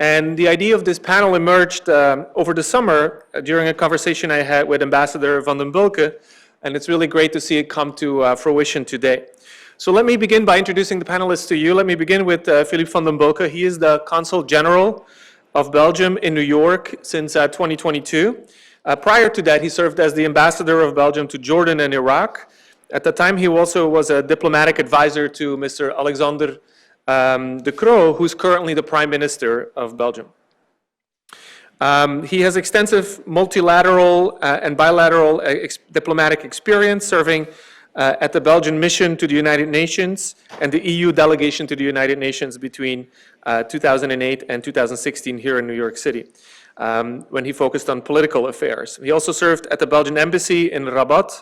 And the idea of this panel emerged over the summer during a conversation I had with Ambassador Vanden Bulcke, and it's really great to see it come to fruition today. So let me begin by introducing the panelists to you. Let me begin with Filip Vanden Bulcke. He is the Consul General of Belgium in New York since 2022. Prior to that, he served as the Ambassador of Belgium to Jordan and Iraq. At the time, he also was a diplomatic advisor to Mr. Alexander De Croo, who's currently the Prime Minister of Belgium. He has extensive multilateral and bilateral diplomatic experience serving at the Belgian mission to the United Nations and the EU delegation to the United Nations between 2008 and 2016 here in New York City, when he focused on political affairs. He also served at the Belgian embassy in Rabat,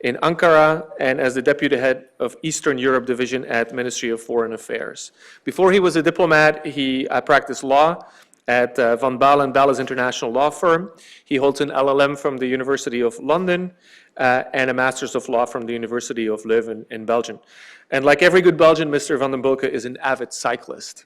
in Ankara, and as the deputy head of Eastern Europe Division at Ministry of Foreign Affairs. Before he was a diplomat, he practiced law at Van Baal & Balles International Law Firm. He holds an LLM from the University of London and a Master's of Law from the University of Leuven in Belgium. And like every good Belgian, Mr. Vanden Bulcke is an avid cyclist.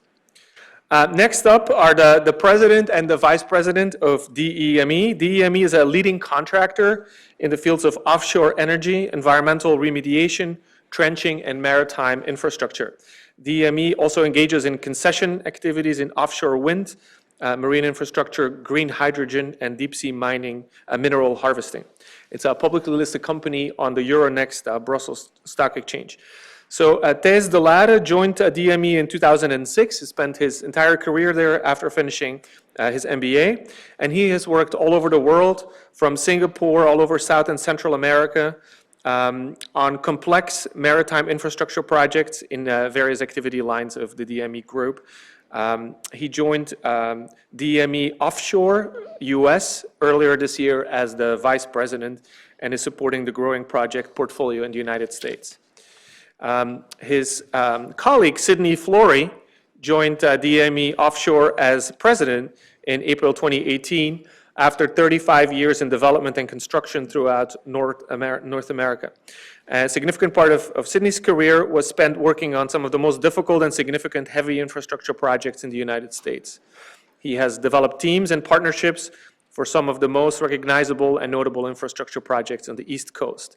Next up are the president and the vice president of DEME. DEME is a leading contractor in the fields of offshore energy, environmental remediation, trenching, and maritime infrastructure. DEME also engages in concession activities in offshore wind, marine infrastructure, green hydrogen, and deep-sea mining, mineral harvesting. It's a publicly listed company on the Euronext Brussels Stock Exchange. So Tijs Delaere joined DEME in 2006. He spent his entire career there after finishing his MBA. And he has worked all over the world, from Singapore, all over South and Central America, on complex maritime infrastructure projects in various activity lines of the DEME Group. He joined DEME Offshore US earlier this year as the vice president and is supporting the growing project portfolio in the United States. His colleague, Sidney Florey, joined DEME Offshore as president in April 2018 after 35 years in development and construction throughout North America. A significant part of Sidney's career was spent working on some of the most difficult and significant heavy infrastructure projects in the United States. He has developed teams and partnerships for some of the most recognizable and notable infrastructure projects on the East Coast.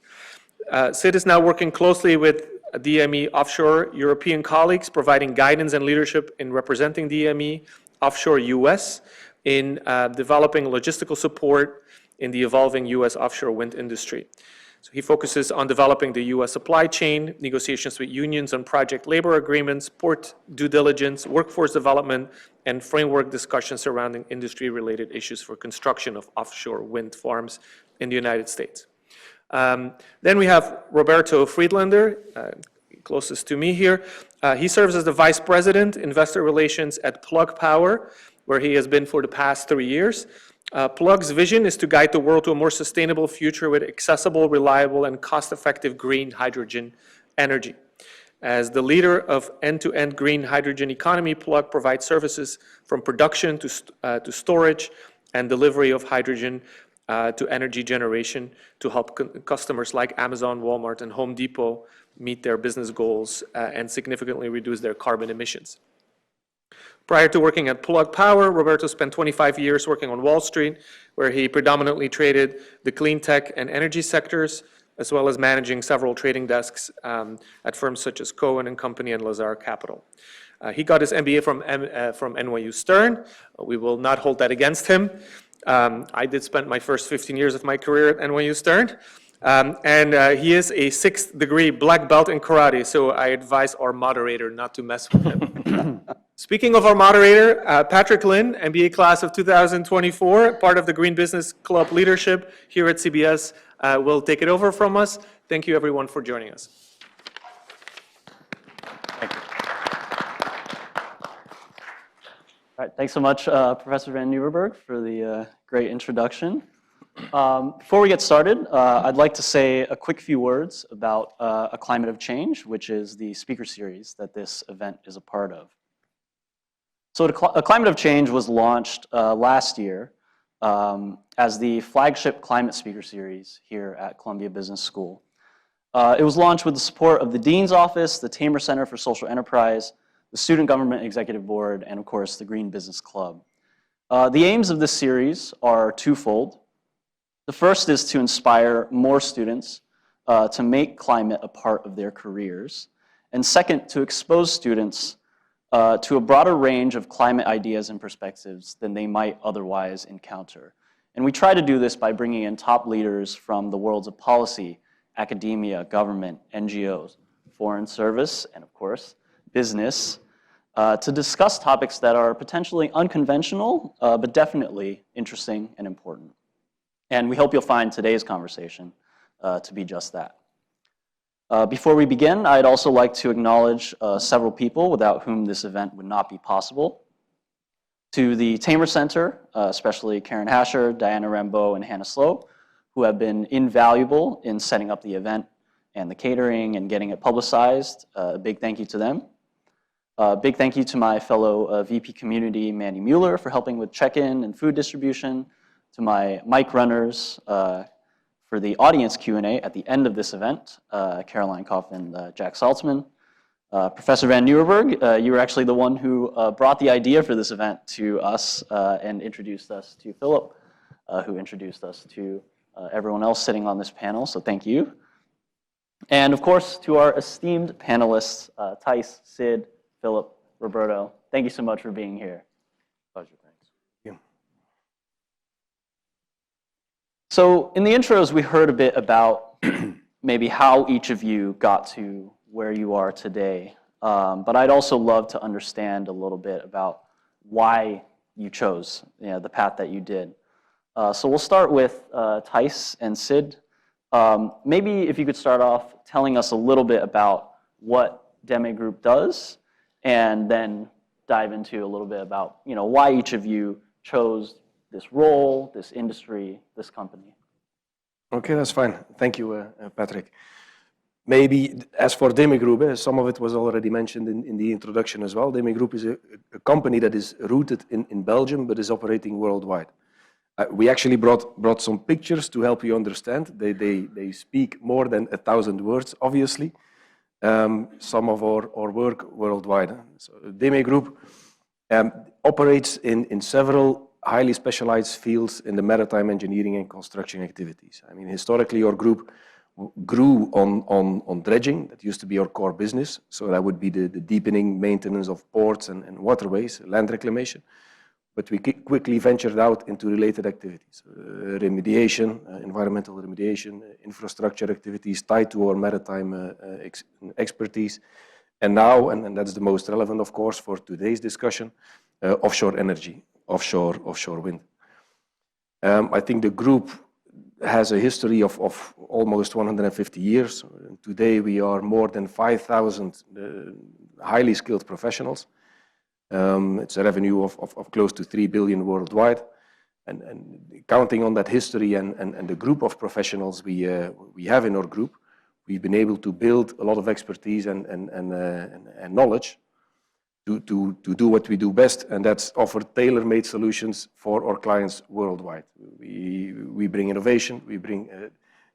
Sid is now working closely with DEME Offshore European colleagues, providing guidance and leadership in representing DEME Offshore US in developing logistical support in the evolving US offshore wind industry. So he focuses on developing the US supply chain, negotiations with unions on project labor agreements, port due diligence, workforce development, and framework discussions surrounding industry-related issues for construction of offshore wind farms in the United States. Then we have Roberto Friedlander, closest to me here. He serves as the Vice President, Investor Relations at Plug Power, where he has been for the past 3 years. Plug's vision is to guide the world to a more sustainable future with accessible, reliable, and cost-effective green hydrogen energy. As the leader of end-to-end green hydrogen economy, Plug provides services from production to storage and delivery of hydrogen to energy generation to help customers like Amazon, Walmart, and Home Depot meet their business goals and significantly reduce their carbon emissions. Prior to working at Plug Power, Roberto spent 25 years working on Wall Street, where he predominantly traded the clean tech and energy sectors, as well as managing several trading desks at firms such as Cohen and Company and Lazard Capital. He got his MBA from NYU Stern. We will not hold that against him. I did spend my first 15 years of my career at NYU Stern. And he is a 6th degree black belt in karate, so I advise our moderator not to mess with him. Speaking of our moderator, Patrick Lin, MBA class of 2024, part of the Green Business Club leadership here at CBS, will take it over from us. Thank you everyone for joining us. Thank you. All right, thanks so much, Professor Van Nieuwerburgh, for the great introduction. Before we get started, I'd like to say a quick few words about A Climate of Change, which is the speaker series that this event is a part of. So A Climate of Change was launched last year as the flagship climate speaker series here at Columbia Business School. It was launched with the support of the Dean's Office, the Tamer Center for Social Enterprise, the Student Government Executive Board, and of course, the Green Business Club. The aims of this series are twofold. The first is to inspire more students to make climate a part of their careers. And second, to expose students to a broader range of climate ideas and perspectives than they might otherwise encounter. And we try to do this by bringing in top leaders from the worlds of policy, academia, government, NGOs, foreign service, and of course, business, to discuss topics that are potentially unconventional, but definitely interesting and important. And we hope you'll find today's conversation to be just that. Before we begin, I'd also like to acknowledge several people without whom this event would not be possible. To the Tamer Center, especially Karen Hasher, Diana Rambeau, and Hannah Slow, who have been invaluable in setting up the event and the catering and getting it publicized. A big thank you to them. Big thank you to my fellow VP Community, Mandy Mueller, for helping with check-in and food distribution, to my mic runners for the audience Q&A at the end of this event, Caroline Koff and Jack Saltzman. Professor Van Nieuwerburgh, you were actually the one who brought the idea for this event to us and introduced us to Filip, who introduced us to everyone else sitting on this panel, so thank you. And of course, to our esteemed panelists, Tijs, Sid, Filip, Roberto, thank you so much for being here. Pleasure, thanks. Yeah. So in the intros, we heard a bit about maybe how each of you got to where you are today. But I'd also love to understand a little bit about why you chose the path that you did. So we'll start with Tijs and Sid. Maybe if you could start off telling us a little bit about what DEME Group does, and then dive into a little bit about why each of you chose this role, this industry, this company. Okay, that's fine. Thank you, Patrick. Maybe as for DEME Group, some of it was already mentioned in the introduction as well. DEME Group is a company that is rooted in Belgium, but is operating worldwide. We actually brought some pictures to help you understand. They speak more than 1,000 words, obviously. Some of our work worldwide. So DEME Group operates in several highly specialized fields in the maritime engineering and construction activities. I mean, historically, our group grew on dredging. That used to be our core business. So that would be the deepening maintenance of ports and waterways, land reclamation. But we quickly ventured out into related activities, remediation, environmental remediation, infrastructure activities tied to our maritime expertise. And now, and that's the most relevant, of course, for today's discussion, offshore energy, offshore wind. I think the group has a history of almost 150 years. Today, we are more than 5,000 highly skilled professionals. It's a revenue of close to 3 billion worldwide. And counting on that history and the group of professionals we have in our group, we've been able to build a lot of expertise and knowledge to do what we do best, and that's offer tailor-made solutions for our clients worldwide. We bring innovation, we bring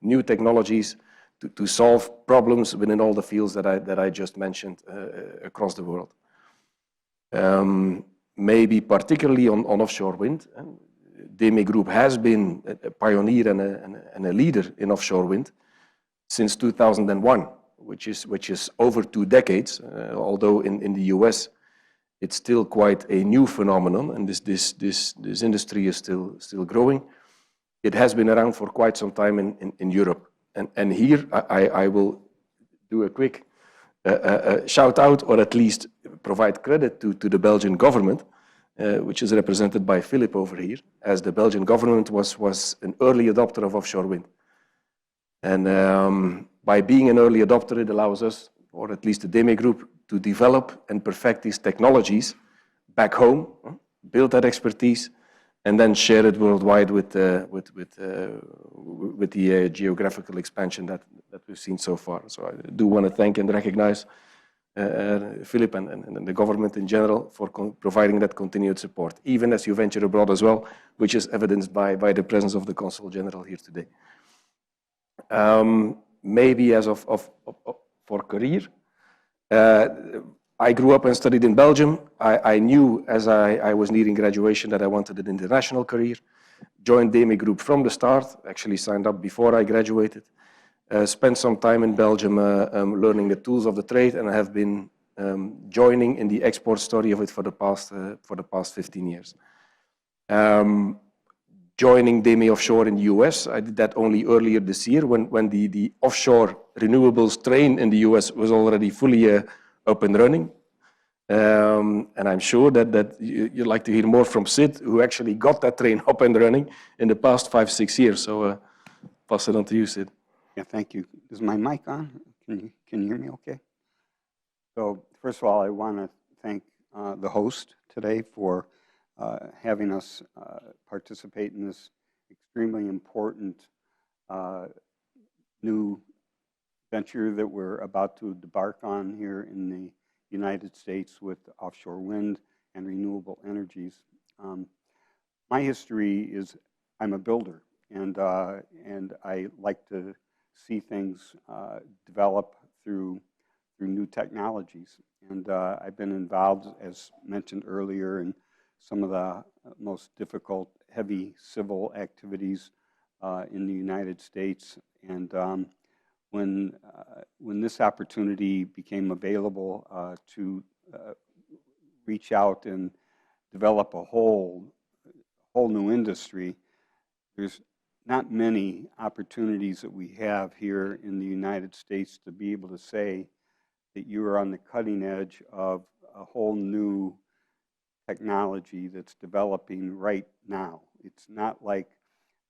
new technologies to solve problems within all the fields that I just mentioned across the world. Maybe particularly on offshore wind. DEME Group has been a pioneer and a leader in offshore wind since 2001, which is over 2 decades, although in the US it's still quite a new phenomenon, and this industry is still growing. It has been around for quite some time in Europe. And here I will do a quick shout out, or at least provide credit to the Belgian government, which is represented by Filip over here, as the Belgian government was an early adopter of offshore wind. And by being an early adopter, it allows us, or at least the DEME Group, to develop and perfect these technologies back home, build that expertise, and then share it worldwide with the geographical expansion that we've seen so far. So I do want to thank and recognize Filip and the government in general for providing that continued support, even as you venture abroad as well, which is evidenced by the presence of the Consul General here today. Maybe as for career, I grew up and studied in Belgium. I knew as I was nearing graduation that I wanted an international career. Joined DEME Group from the start, actually signed up before I graduated. Spent some time in Belgium learning the tools of the trade, and I have been joining in the export story of it for the past 15 years. Joining DEME Offshore in the US, I did that only earlier this year when the offshore renewables train in the US was already fully up and running. And I'm sure that you'd like to hear more from Sid, who actually got that train up and running in the past 5-6 years. So pass it on to you, Sid. Yeah, thank you. Is my mic on? Can you hear me okay? So first of all, I want to thank the host today for having us participate in this extremely important new venture that we're about to embark on here in the United States with offshore wind and renewable energies. My history is I'm a builder, and I like to see things develop through new technologies. And I've been involved, as mentioned earlier, in some of the most difficult, heavy civil activities in the United States. And when this opportunity became available to reach out and develop a whole new industry, there's not many opportunities that we have here in the United States to be able to say that you are on the cutting edge of a whole new technology that's developing right now. It's not like,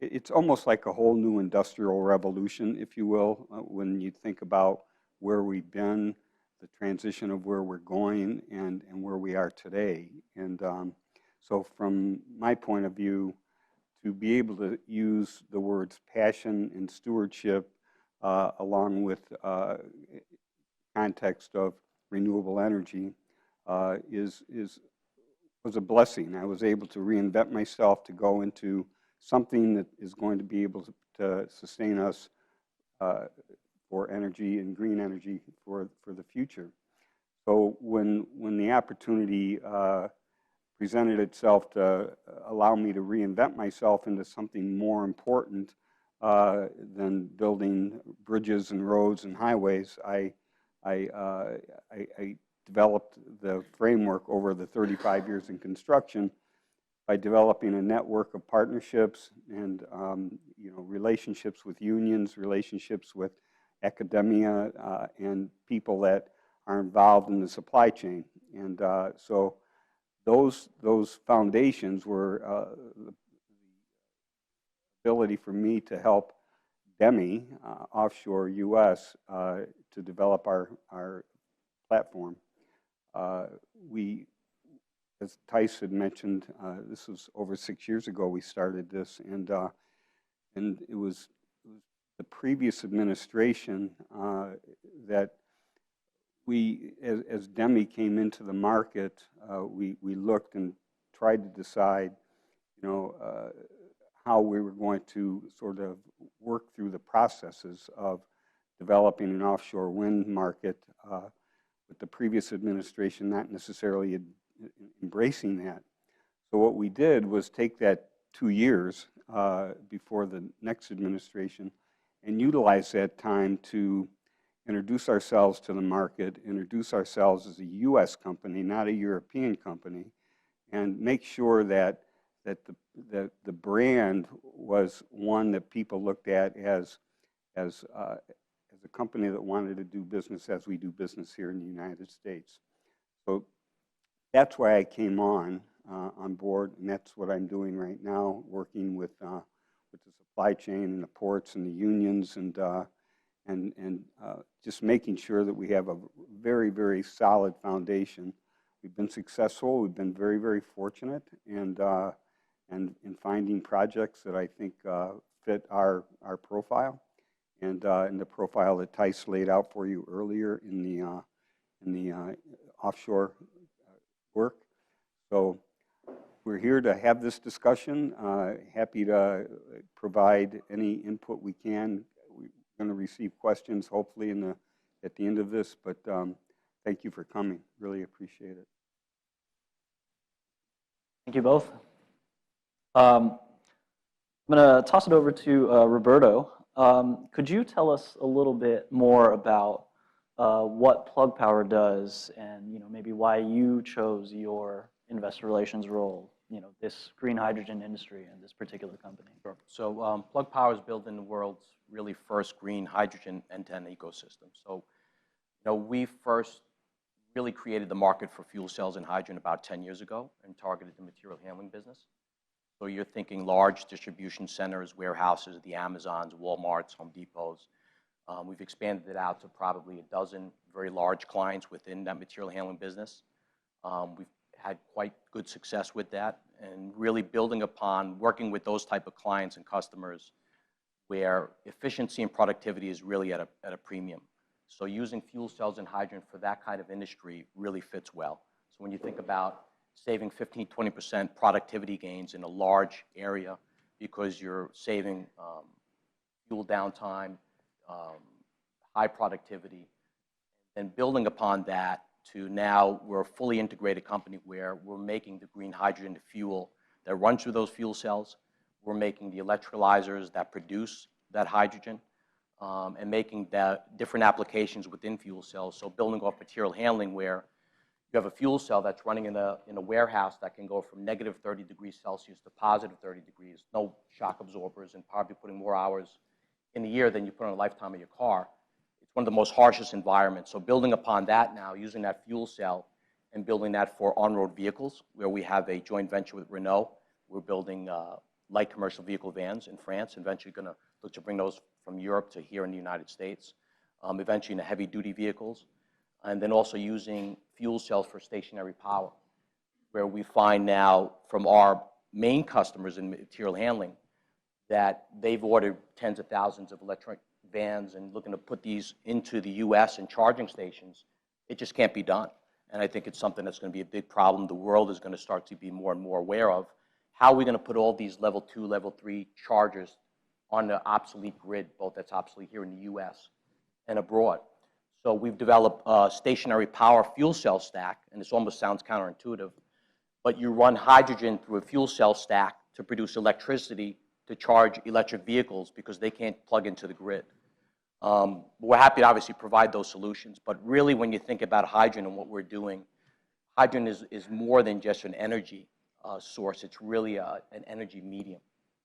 it's almost like a whole new industrial revolution, if you will, when you think about where we've been, the transition of where we're going, and where we are today. And so from my point of view, to be able to use the words passion and stewardship along with context of renewable energy was a blessing. I was able to reinvent myself to go into something that is going to be able to sustain us for energy and green energy for the future. So when the opportunity presented itself to allow me to reinvent myself into something more important than building bridges and roads and highways, I developed the framework over the 35 years in construction by developing a network of partnerships and relationships with unions, relationships with academia, and people that are involved in the supply chain. And so those foundations were the ability for me to help DEME, offshore US, to develop our platform. We, as Tijs had mentioned, this was over 6 years ago we started this, and it was the previous administration that we, as DEME came into the market, we looked and tried to decide, how we were going to sort of work through the processes of developing an offshore wind market with the previous administration not necessarily embracing that. So what we did was take that 2 years before the next administration and utilize that time to introduce ourselves to the market, introduce ourselves as a US company, not a European company, and make sure that the brand was one that people looked at as a company that wanted to do business as we do business here in the United States. So that's why I came on board, and that's what I'm doing right now, working with the supply chain and the ports and the unions, and just making sure that we have a very, very solid foundation. We've been successful. We've been very, very fortunate, and in finding projects that I think fit our profile, and in the profile that Tijs laid out for you earlier in the offshore work. So we're here to have this discussion. Happy to provide any input we can. We're going to receive questions hopefully at the end of this, but thank you for coming. Really appreciate it. Thank you both. I'm going to toss it over to Roberto. Could you tell us a little bit more about what Plug Power does, and maybe why you chose your investor relations role, this green hydrogen industry and this particular company? Sure. So Plug Power is building the world's really first green hydrogen end-to-end ecosystem. So we first really created the market for fuel cells and hydrogen about 10 years ago and targeted the material handling business. So you're thinking large distribution centers, warehouses, the Amazons, Walmarts, Home Depots. We've expanded it out to probably a dozen very large clients within that material handling business. We've had quite good success with that, and really building upon working with those type of clients and customers where efficiency and productivity is really at a premium. So using fuel cells and hydrogen for that kind of industry really fits well. So when you think about saving 15–20% productivity gains in a large area because you're saving fuel downtime, high productivity, and building upon that to now we're a fully integrated company where we're making the green hydrogen fuel that runs through those fuel cells. We're making the electrolyzers that produce that hydrogen, and making that different applications within fuel cells. So building off material handling where you have a fuel cell that's running in a warehouse that can go from negative 30 degrees Celsius to positive 30 degrees, no shock absorbers, and probably putting more hours in a year than you put on a lifetime of your car. It's one of the most harshest environments. So building upon that now, using that fuel cell and building that for on-road vehicles, where we have a joint venture with Renault. We're building light commercial vehicle vans in France, and eventually going to look to bring those from Europe to here in the United States, eventually into heavy-duty vehicles, and then also using fuel cells for stationary power, where we find now from our main customers in material handling that they've ordered tens of thousands of electric vans and looking to put these into the US and charging stations. It just can't be done. And I think it's something that's going to be a big problem the world is going to start to be more and more aware of. How are we going to put all these level 2, level 3 chargers on the obsolete grid, both that's obsolete here in the US and abroad? So we've developed a stationary power fuel cell stack, and this almost sounds counterintuitive, but you run hydrogen through a fuel cell stack to produce electricity to charge electric vehicles because they can't plug into the grid. We're happy to obviously provide those solutions, but really when you think about hydrogen and what we're doing, hydrogen is more than just an energy source. It's really an energy medium,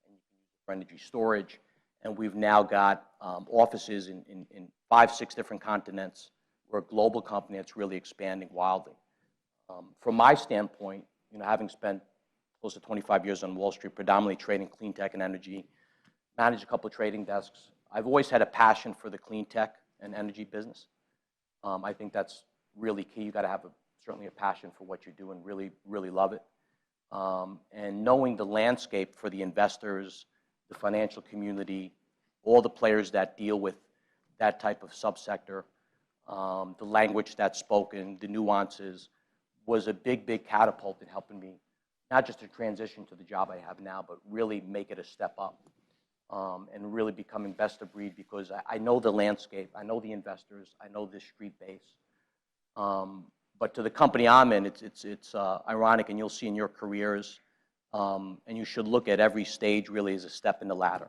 and you can use it for energy storage. And we've now got offices in 5, 6 different continents. We're a global company that's really expanding wildly. From my standpoint, having spent close to 25 years on Wall Street, predominantly trading clean tech and energy, managed a couple of trading desks. I've always had a passion for the clean tech and energy business. I think that's really key. You got to have certainly a passion for what you do and really, really love it. And knowing the landscape for the investors, the financial community, all the players that deal with that type of subsector, the language that's spoken, the nuances, was a big, big catapult in helping me, not just to transition to the job I have now, but really make it a step up, and really becoming best of breed because I know the landscape, I know the investors, I know this street base. But to the company I'm in, it's ironic, and you'll see in your careers, and you should look at every stage really as a step in the ladder,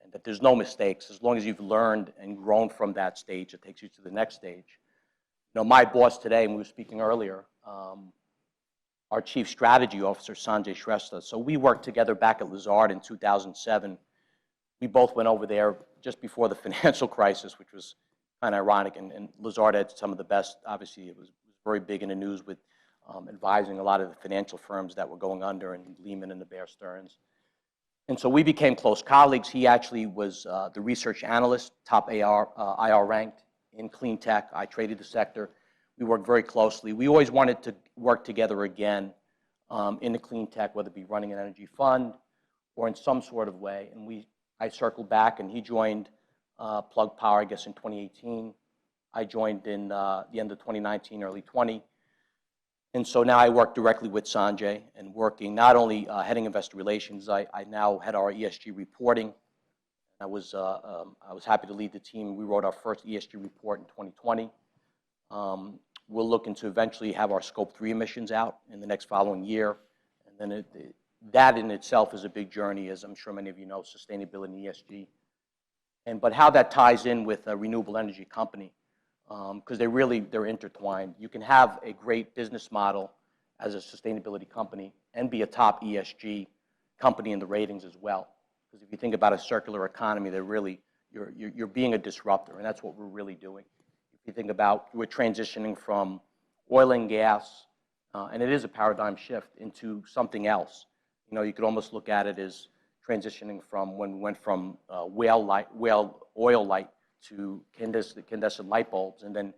and that there's no mistakes. As long as you've learned and grown from that stage, it takes you to the next stage. My boss today, and we were speaking earlier, our Chief Strategy Officer, Sanjay Shrestha. So we worked together back at Lazard in 2007. We both went over there just before the financial crisis, which was kind of ironic, and Lazard had some of the best. Obviously, it was very big in the news with advising a lot of the financial firms that were going under, and Lehman and the Bear Stearns. And so we became close colleagues. He actually was the research analyst, top IR ranked in clean tech. I traded the sector. We worked very closely. We always wanted to work together again in the clean tech, whether it be running an energy fund or in some sort of way. And I circled back, and he joined Plug Power, I guess, in 2018. I joined in the end of 2019, early 20. And so now I work directly with Sanjay and working not only heading investor relations, I now head our ESG reporting. I was happy to lead the team. We wrote our first ESG report in 2020. we're looking to eventually have our Scope 3 emissions out in the next following year. And then that in itself is a big journey, as I'm sure many of you know, sustainability and ESG. But how that ties in with a renewable energy company, because they're intertwined. You can have a great business model as a sustainability company and be a top ESG company in the ratings as well. Because if you think about a circular economy, you're being a disruptor, and that's what we're really doing. If you think about, we're transitioning from oil and gas, and it is a paradigm shift, into something else. You know, you could almost look at it as transitioning from when we went from oil light to incandescent light bulbs, and then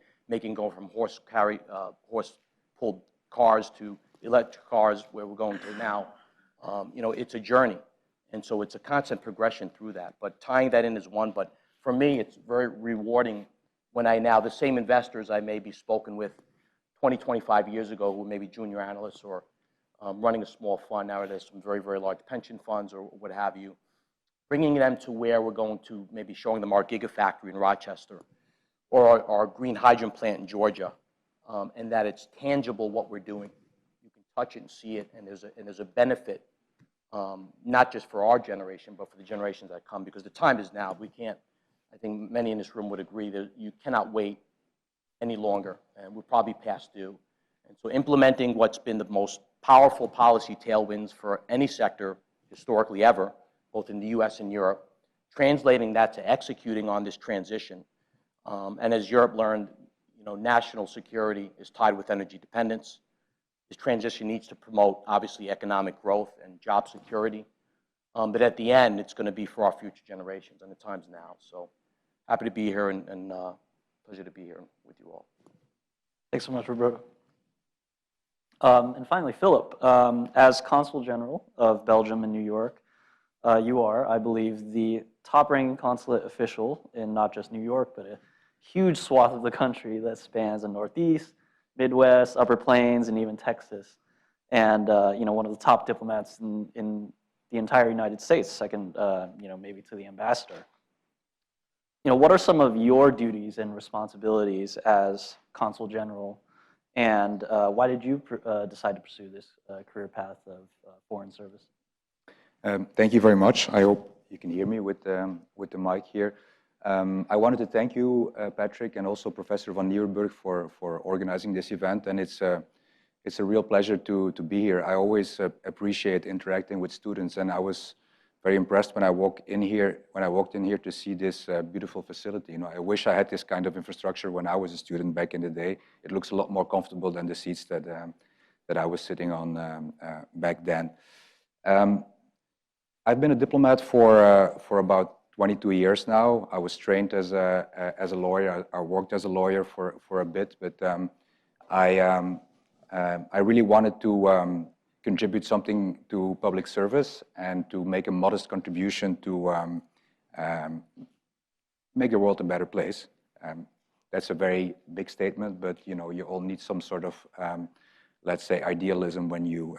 go from horse-pulled cars to electric cars, where we're going to now. You know, it's a journey, and so it's a constant progression through that. But tying that in is one. But for me, it's very rewarding when the same investors I may be spoken with 20, 25 years ago, who may be junior analysts or running a small fund, nowadays some very, very large pension funds or what have you, bringing them to where we're going to, maybe showing them our gigafactory in Rochester or our green hydrogen plant in Georgia, and that it's tangible what we're doing. You can touch it and see it, and there's a benefit, not just for our generation, but for the generations that come, because the time is now. We can't, I think many in this room would agree that you cannot wait any longer, and we're probably past due. And so implementing what's been the most powerful policy tailwinds for any sector historically ever, both in the US and Europe, translating that to executing on this transition. And as Europe learned, you know, national security is tied with energy dependence. This transition needs to promote, obviously, economic growth and job security. But at the end, it's going to be for our future generations, and the time's now. So happy to be here, and pleasure to be here with you all. Thanks so much, Roberto. And finally, Filip, as Consul General of Belgium and New York, you are, I believe, the top-ranking consulate official in not just New York, but a huge swath of the country that spans the Northeast, Midwest, Upper Plains, and even Texas. And you know, one of the top diplomats in the entire United States, second, you know, maybe to the ambassador. You know, what are some of your duties and responsibilities as Consul General, and why did you decide to pursue this career path of foreign service? Thank you very much. I hope you can hear me with the mic here. I wanted to thank you, Patrick, and also Professor Van Nieuwerburgh for organizing this event, and it's a real pleasure to be here. I always appreciate interacting with students, and I was very impressed when I walked in here to see this beautiful facility. You know, I wish I had this kind of infrastructure when I was a student back in the day. It looks a lot more comfortable than the seats that I was sitting on back then. I've been a diplomat for about 22 years now. I was trained as a lawyer. I worked as a lawyer for a bit, but I really wanted to contribute something to public service and to make a modest contribution to make the world a better place. That's a very big statement, but you know, you all need some sort of, let's say, idealism when you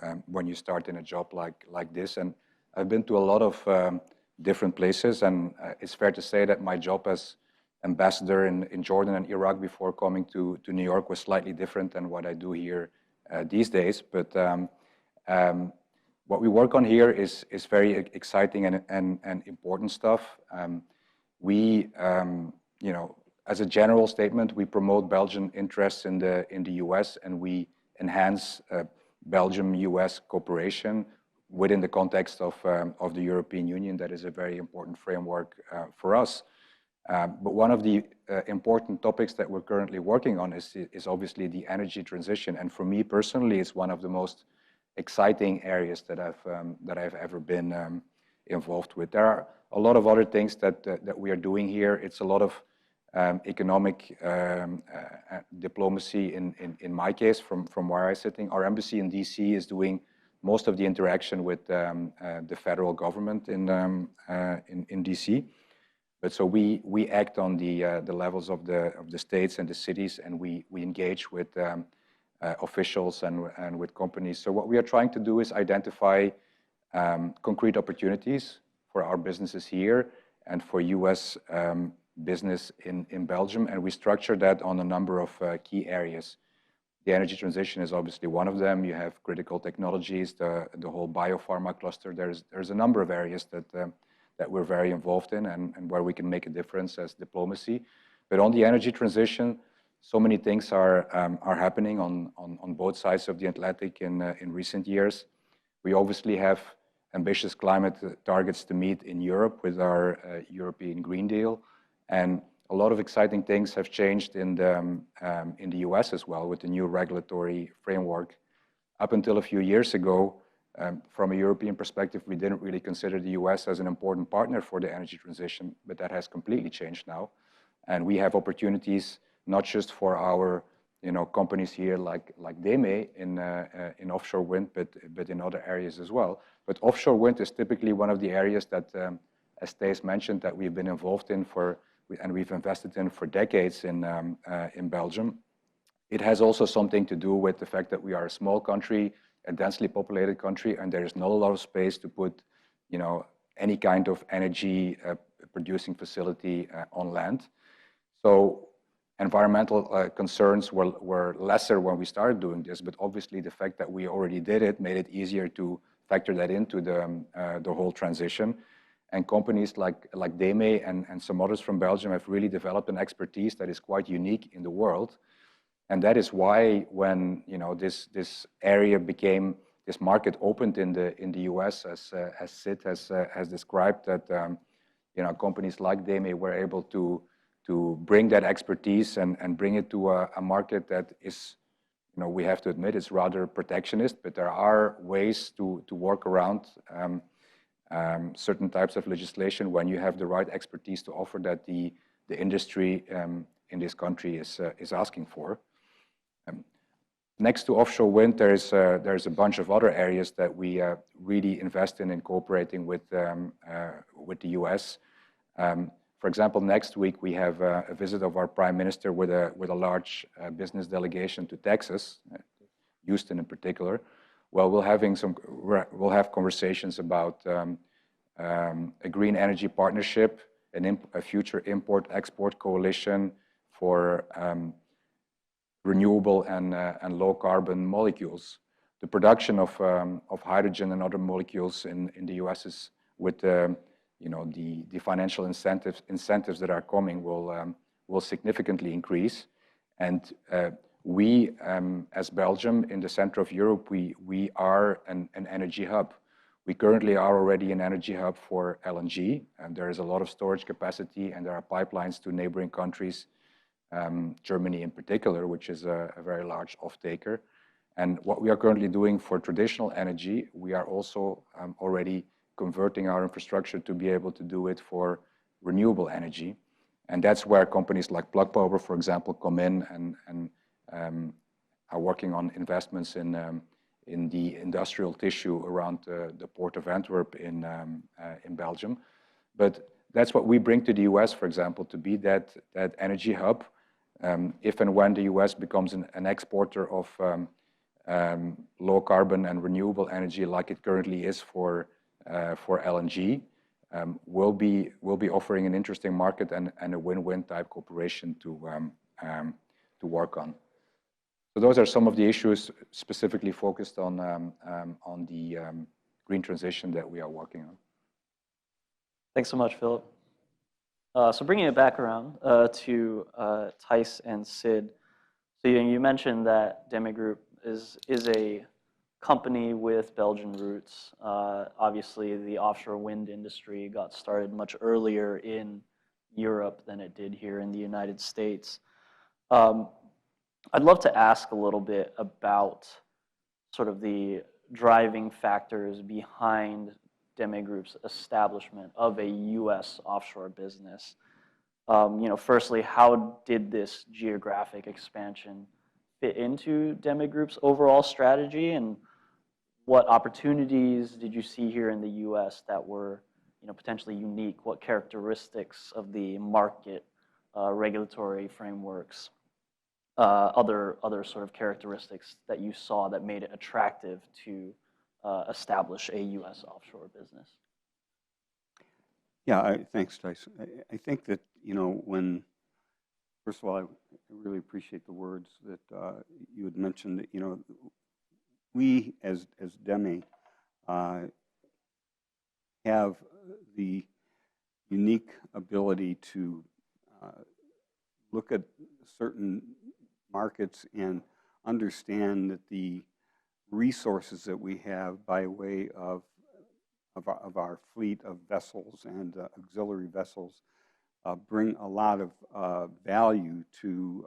start in a job like this. And I've been to a lot of different places, and it's fair to say that my job as ambassador in Jordan and Iraq before coming to New York was slightly different than what I do here these days. But what we work on here is very exciting and important stuff. We, you know, as a general statement, we promote Belgian interests in the U.S. and we enhance Belgium-U.S. cooperation within the context of the European Union. That is a very important framework for us. But one of the important topics that we're currently working on is obviously the energy transition. And for me personally, it's one of the most exciting areas that I've ever been involved with. There are a lot of other things that we are doing here. It's a lot of economic diplomacy in my case, from where I'm sitting. Our embassy in DC is doing most of the interaction with the federal government in DC. But so we act on the levels of the states and the cities, and we engage with officials and with companies. So what we are trying to do is identify concrete opportunities for our businesses here and for U.S. business in Belgium, and we structure that on a number of key areas. The energy transition is obviously one of them. You have critical technologies, the whole biopharma cluster. There's a number of areas that we're very involved in and where we can make a difference as diplomacy. But on the energy transition, so many things are happening on both sides of the Atlantic in recent years. We obviously have ambitious climate targets to meet in Europe with our European Green Deal. And a lot of exciting things have changed in the US as well with the new regulatory framework. Up until a few years ago, from a European perspective, we didn't really consider the US as an important partner for the energy transition, but that has completely changed now. And we have opportunities not just for our companies here like DEME in offshore wind, but in other areas as well. But offshore wind is typically one of the areas that, as Tijs mentioned, that we've been involved in and we've invested in for decades in Belgium. It has also something to do with the fact that we are a small country, a densely populated country, and there is not a lot of space to put, any kind of energy producing facility on land. So environmental concerns were lesser when we started doing this, but obviously the fact that we already did it made it easier to factor that into the whole transition. And companies like DEME and some others from Belgium have really developed an expertise that is quite unique in the world. And that is why when this area became, this market opened in the US, as Sid has described, that companies like DEME were able to bring that expertise and bring it to a market that is, we have to admit, is rather protectionist, but there are ways to work around certain types of legislation when you have the right expertise to offer that the industry in this country is asking for. Next to offshore wind, there's a bunch of other areas that we really invest in cooperating with the US. For example, next week we have a visit of our Prime Minister with a large business delegation to Texas, Houston in particular. Well, we'll have conversations about a green energy partnership, a future import-export coalition for renewable and low carbon molecules. The production of hydrogen and other molecules in the US is with the financial incentives that are coming will significantly increase. And we, as Belgium in the center of Europe, we are an energy hub. We currently are already an energy hub for LNG, and there is a lot of storage capacity, and there are pipelines to neighboring countries, Germany in particular, which is a very large off-taker. And what we are currently doing for traditional energy, we are also already converting our infrastructure to be able to do it for renewable energy. And that's where companies like Plug Power, for example, come in and are working on investments in the industrial tissue around the port of Antwerp in Belgium. But that's what we bring to the US, for example, to be that energy hub. If and when the US becomes an exporter of low carbon and renewable energy like it currently is for LNG, we'll be offering an interesting market and a win-win type cooperation to work on. So those are some of the issues specifically focused on the green transition that we are working on. Thanks so much, Filip. So bringing it back around to Tijs and Sid. So you mentioned that DEME Group is a company with Belgian roots. Obviously, the offshore wind industry got started much earlier in Europe than it did here in the United States. I'd love to ask a little bit about sort of the driving factors behind DEME Group's establishment of a U.S. offshore business. Firstly, how did this geographic expansion fit into DEME Group's overall strategy, and what opportunities did you see here in the U.S. that were, potentially unique? What characteristics of the market, regulatory frameworks, other sort of characteristics that you saw that made it attractive to establish a U.S. offshore business? Yeah, thanks, Tijs. I think that, when First of all, I really appreciate the words that you had mentioned. You know, we as DEME have the unique ability to look at certain markets and understand that the resources that we have by way of our fleet of vessels and auxiliary vessels bring a lot of value to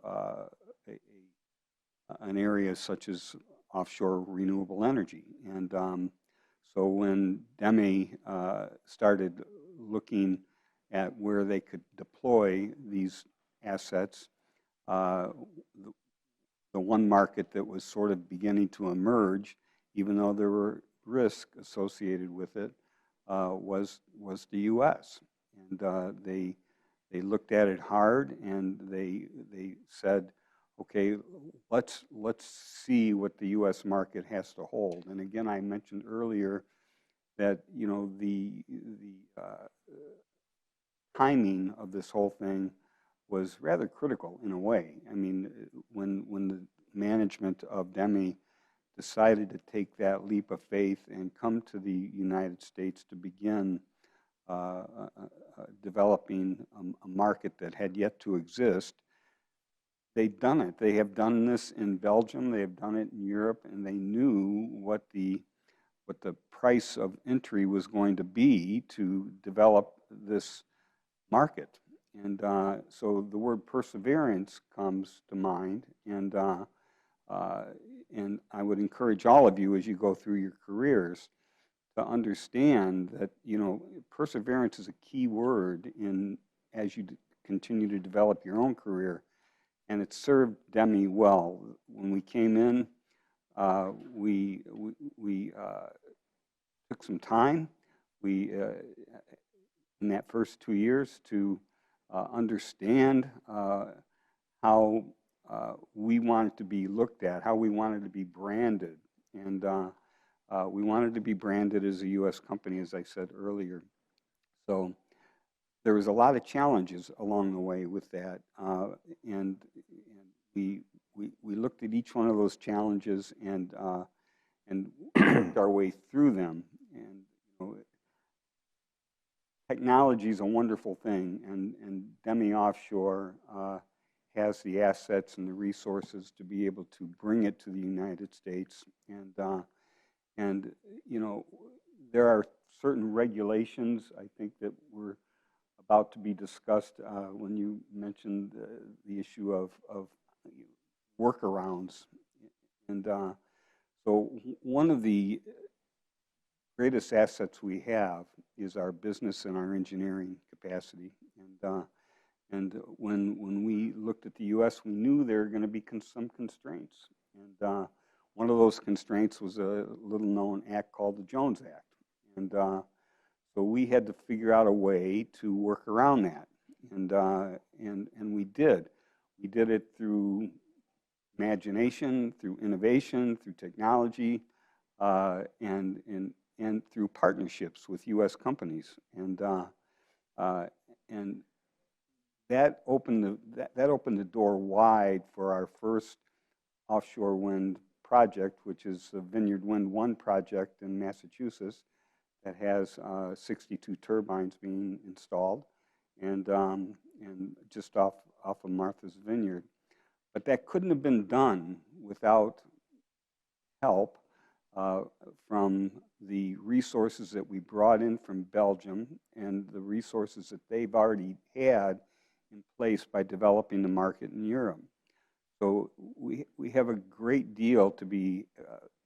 an area such as offshore renewable energy. And so when DEME started looking at where they could deploy these assets, the one market that was sort of beginning to emerge, even though there were risks associated with it, was the U.S. And they looked at it hard, and they said, okay, let's see what the U.S. market has to hold. And again, I mentioned earlier that, you know, the timing of this whole thing was rather critical in a way. I mean, when the management of DEME decided to take that leap of faith and come to the United States to begin developing a market that had yet to exist, they'd done it. They have done this in Belgium, they have done it in Europe, and they knew what the price of entry was going to be to develop this market. And so the word perseverance comes to mind, and I would encourage all of you as you go through your careers to understand that, you know, perseverance is a key word as you continue to develop your own career, and it served DEME well. When we came in, we took some time. We in that first 2 years to understand how we wanted to be looked at, how we wanted to be branded, and we wanted to be branded as a U.S. company, as I said earlier. So there was a lot of challenges along the way with that, and we looked at each one of those challenges and worked our way through them. And you know, technology is a wonderful thing, and DEME Offshore has the assets and the resources to be able to bring it to the United States. And you know, there are certain regulations, I think, that were about to be discussed when you mentioned the issue of workarounds. And so one of the greatest assets we have is our business and our engineering capacity. And when we looked at the U.S., we knew there were going to be some constraints. And one of those constraints was a little-known act called the Jones Act. And so we had to figure out a way to work around that. And we did. We did it through imagination, through innovation, through technology, and through partnerships with U.S. companies. And that opened the door wide for our first offshore wind project, which is the Vineyard Wind 1 project in Massachusetts that has 62 turbines being installed, and just off of Martha's Vineyard. But that couldn't have been done without help from the resources that we brought in from Belgium and the resources that they've already had in place by developing the market in Europe. So we have a great deal to be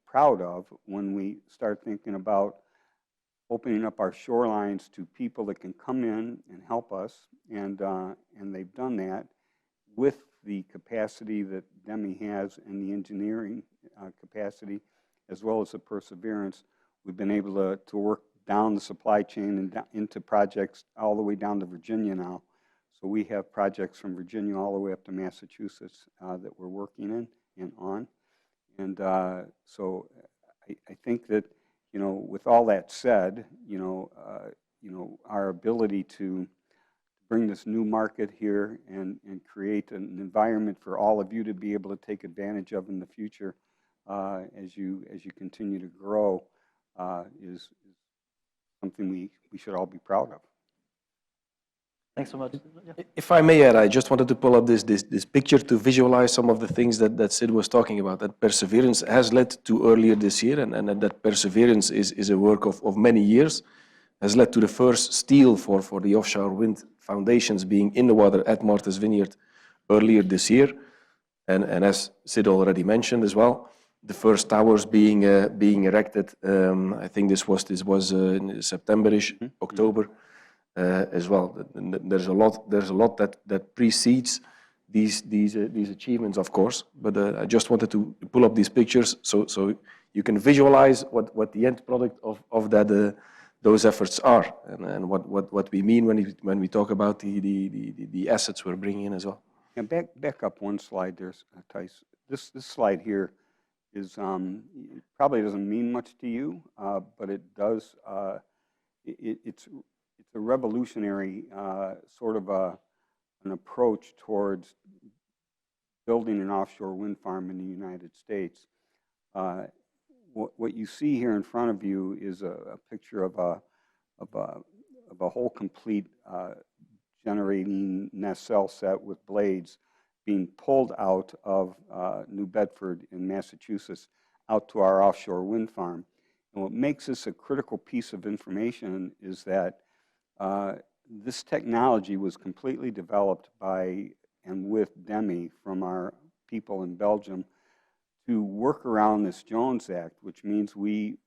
proud of when we start thinking about opening up our shorelines to people that can come in and help us, and they've done that with the capacity that DEME has and the engineering capacity, as well as the perseverance. We've been able to work down the supply chain and into projects all the way down to Virginia now. So we have projects from Virginia all the way up to Massachusetts that we're working in and on. And so I think that, you know, with all that said, you know, our ability to bring this new market here and create an environment for all of you to be able to take advantage of in the future as you continue to grow is something we should all be proud of. Thanks so much. Yeah. If I may add, I just wanted to pull up this picture to visualize some of the things that Sid was talking about. That perseverance has led to earlier this year, and that perseverance is a work of many years, has led to the first steel for the offshore wind foundations being in the water at Martha's Vineyard earlier this year. And as Sid already mentioned as well, the first towers being erected. I think this was in September-ish, October. As well, there's a lot that precedes these achievements, of course. But I just wanted to pull up these pictures so you can visualize what the end product of those efforts are, and what we mean when we talk about the assets we're bringing in as well. And back up one slide there, Tijs. This slide here is it probably doesn't mean much to you, but it does. It's a revolutionary sort of an approach towards building an offshore wind farm in the United States. What you see here in front of you is a picture of a whole complete generating nacelle set with blades being pulled out of New Bedford in Massachusetts out to our offshore wind farm. And what makes this a critical piece of information is that this technology was completely developed by and with DEME from our people in Belgium to work around this Jones Act, which means we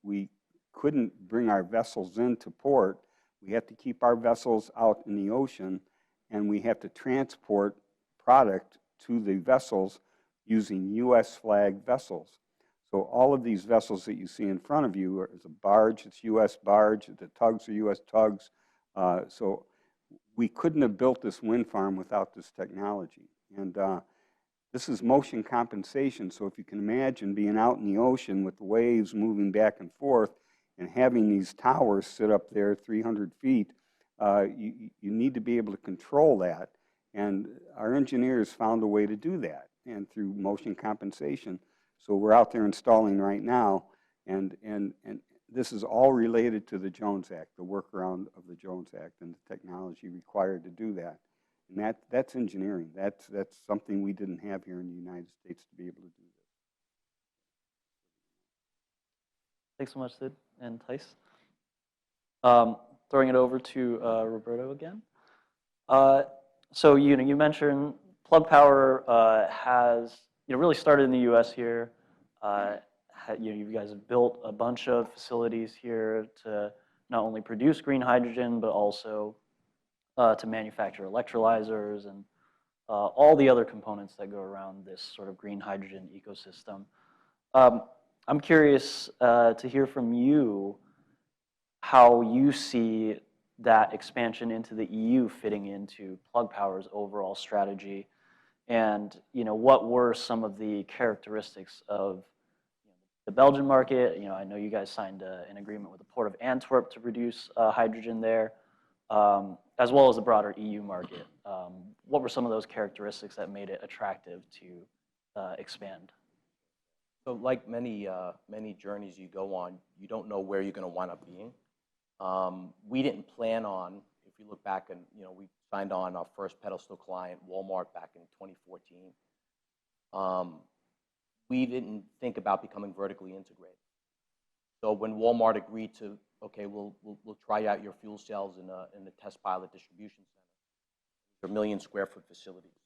couldn't bring our vessels into port. We have to keep our vessels out in the ocean, and we have to transport product to the vessels using U.S. flag vessels. So all of these vessels that you see in front of you is a barge, it's U.S. barge, the tugs are U.S. tugs. So we couldn't have built this wind farm without this technology. And this is motion compensation. So if you can imagine being out in the ocean with the waves moving back and forth and having these towers sit up there 300 feet, you need to be able to control that. And our engineers found a way to do that, and through motion compensation. So we're out there installing right now, and this is all related to the Jones Act, the workaround of the Jones Act and the technology required to do that. And that's engineering. That's something we didn't have here in the United States to be able to do this. Thanks so much, Sid and Tijs. Throwing it over to Roberto again. So you mentioned Plug Power has really started in the U.S. here. You guys have built a bunch of facilities here to not only produce green hydrogen, but also to manufacture electrolyzers and all the other components that go around this sort of green hydrogen ecosystem. I'm curious to hear from you how you see that expansion into the EU fitting into Plug Power's overall strategy, and what were some of the characteristics of the Belgian market. I know you guys signed an agreement with the Port of Antwerp to produce hydrogen there, as well as the broader EU market. What were some of those characteristics that made it attractive to expand? So like many journeys you go on, you don't know where you're going to wind up being. We didn't plan on, if you look back and, we signed on our first pedestal client, Walmart, back in 2014. We didn't think about becoming vertically integrated. So when Walmart agreed to, okay, we'll try out your fuel cells in the test pilot distribution center. They're 1 million square foot facilities,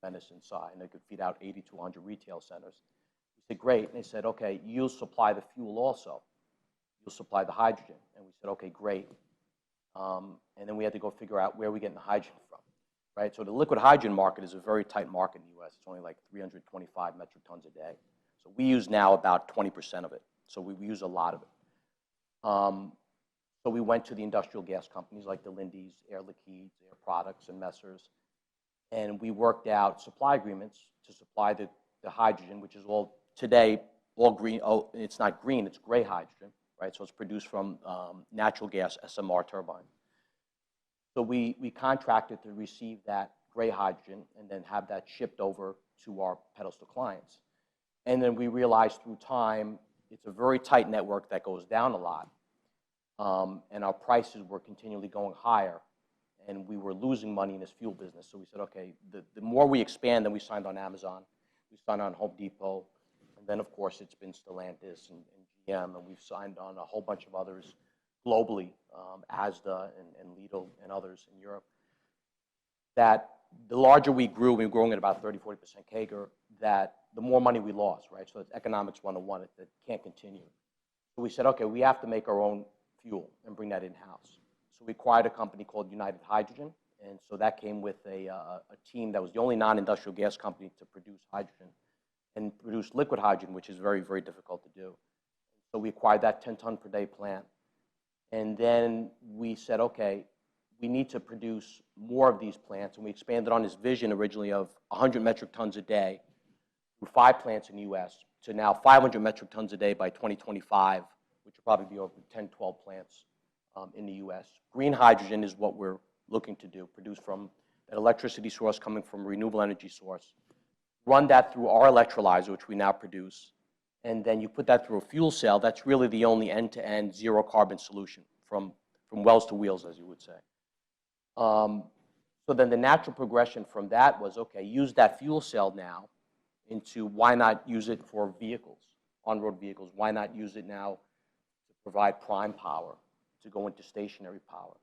tremendous inside, and they could feed out 80 to 100 retail centers. We said, great. And they said, okay, you'll supply the fuel also. You'll supply the hydrogen. And we said, okay, great. And then we had to go figure out where we're getting the hydrogen from, right? So the liquid hydrogen market is a very tight market in the U.S. It's only like 325 metric tons a day. So we use now about 20% of it. So we use a lot of it. So we went to the industrial gas companies like the Lindy's, Air Liquide, Air Products, and Messrs. And we worked out supply agreements to supply the hydrogen, which is all today, all green. Oh, it's not green, it's gray hydrogen, right? So it's produced from natural gas SMR turbine. So we contracted to receive that gray hydrogen and then have that shipped over to our pedestal clients. And then we realized through time, it's a very tight network that goes down a lot. And our prices were continually going higher. And we were losing money in this fuel business. So we said, okay, the more we expand, then we signed on Amazon. We signed on Home Depot. And then, of course, it's been Stellantis and GM. And we've signed on a whole bunch of others globally, Asda and Lidl and others in Europe. That the larger we grew, we were growing at about 30, 40% CAGR, that the more money we lost, right? So it's economics 101, it can't continue. So we said, okay, we have to make our own fuel and bring that in-house. So we acquired a company called United Hydrogen, and so that came with a team that was the only non-industrial gas company to produce hydrogen and produce liquid hydrogen, which is very, very difficult to do. So we acquired that 10-ton per day plant. And then we said, okay, we need to produce more of these plants, and we expanded on this vision originally of 100 metric tons a day through 5 plants in the US to now 500 metric tons a day by 2025, which will probably be over 10, 12 plants in the US. Green hydrogen is what we're looking to do, produce from an electricity source coming from a renewable energy source. Run that through our electrolyzer, which we now produce, and then you put that through a fuel cell. That's really the only end-to-end zero carbon solution from wells to wheels, as you would say. So then the natural progression from that was, okay, use that fuel cell now into why not use it for vehicles, on-road vehicles? Why not use it now to provide prime power, to go into stationary power,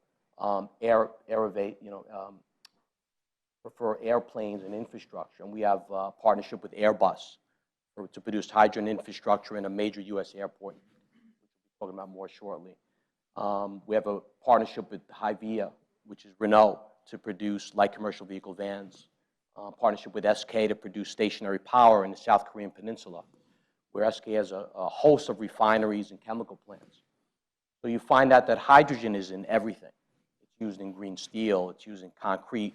for airplanes and infrastructure? And we have a partnership with Airbus to produce hydrogen infrastructure in a major U.S. airport, which we'll be talking about more shortly. We have a partnership with Hyvia, which is Renault, to produce light commercial vehicle vans. Partnership with SK to produce stationary power in the South Korean peninsula, where SK has a host of refineries and chemical plants. So you find out that hydrogen is in everything. It's used in green steel, it's used in concrete,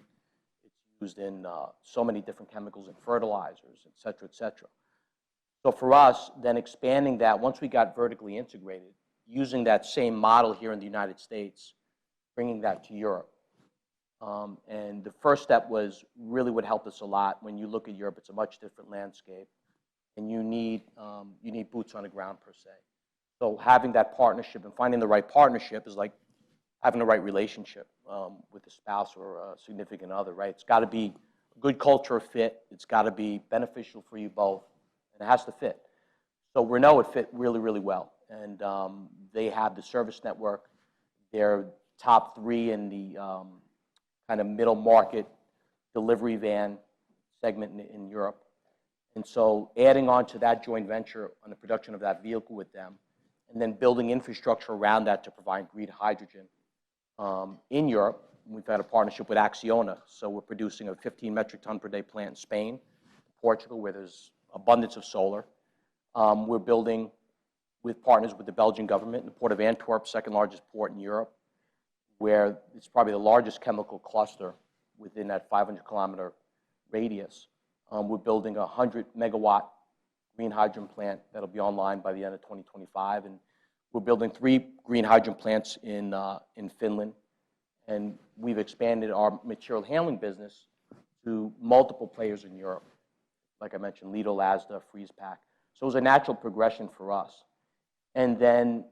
it's used in so many different chemicals and fertilizers, et cetera, et cetera. So for us, then expanding that, once we got vertically integrated, using that same model here in the United States, bringing that to Europe. And the first step was really what helped us a lot. When you look at Europe, it's a much different landscape, and you need boots on the ground per se. So having that partnership and finding the right partnership is like having the right relationship with a spouse or a significant other, right? It's got to be a good culture fit. It's got to be beneficial for you both, and it has to fit. So Renault, it fit really, really well, and they have the service network. They're top 3 in the kind of middle market delivery van segment in Europe. And so adding on to that joint venture on the production of that vehicle with them, and then building infrastructure around that to provide green hydrogen in Europe. We've had a partnership with Acciona, so we're producing a 15 metric ton per day plant in Spain, Portugal, where there's abundance of solar. We're building with partners with the Belgian government in the port of Antwerp, second largest port in Europe, where it's probably the largest chemical cluster within that 500-kilometer radius. We're building a 100-megawatt green hydrogen plant that'll be online by the end of 2025, and we're building 3 green hydrogen plants in Finland, and we've expanded our material handling business to multiple players in Europe. Like I mentioned, Lidl, Asda, Freeze Pack. So it was a natural progression for us. And then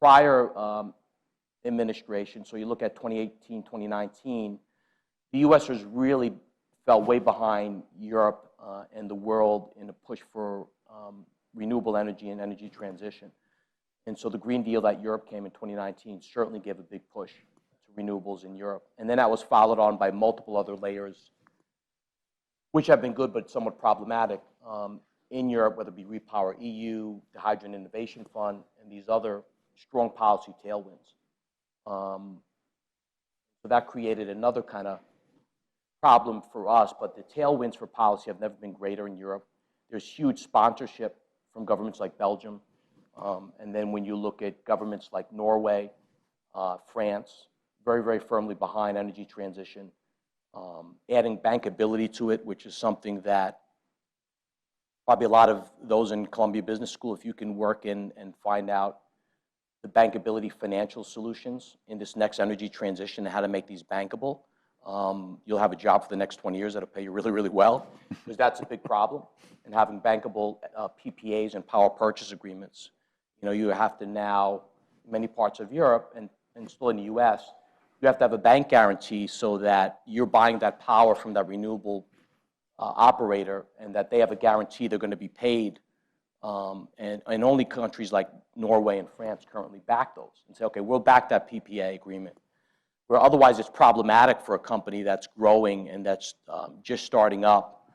prior administration, so you look at 2018, 2019, the U.S. has really fell way behind Europe and the world in a push for renewable energy and energy transition. And so the Green Deal that Europe came in 2019 certainly gave a big push to renewables in Europe. And then that was followed on by multiple other layers, which have been good but somewhat problematic in Europe, whether it be Repower EU, the Hydrogen Innovation Fund, and these other strong policy tailwinds. So that created another kind of problem for us, but the tailwinds for policy have never been greater in Europe. There's huge sponsorship from governments like Belgium, and then when you look at governments like Norway, France, very, very firmly behind energy transition, adding bankability to it, which is something that probably a lot of those in Columbia Business School, if you can work in and find out the bankability financial solutions in this next energy transition and how to make these bankable. You'll have a job for the next 20 years that'll pay you really, really well, because that's a big problem. And having bankable PPAs and power purchase agreements. You know, you have to now, in many parts of Europe and still in the US, you have to have a bank guarantee so that you're buying that power from that renewable operator and that they have a guarantee they're going to be paid. And only countries like Norway and France currently back those and say, okay, we'll back that PPA agreement. Where otherwise it's problematic for a company that's growing and that's just starting up,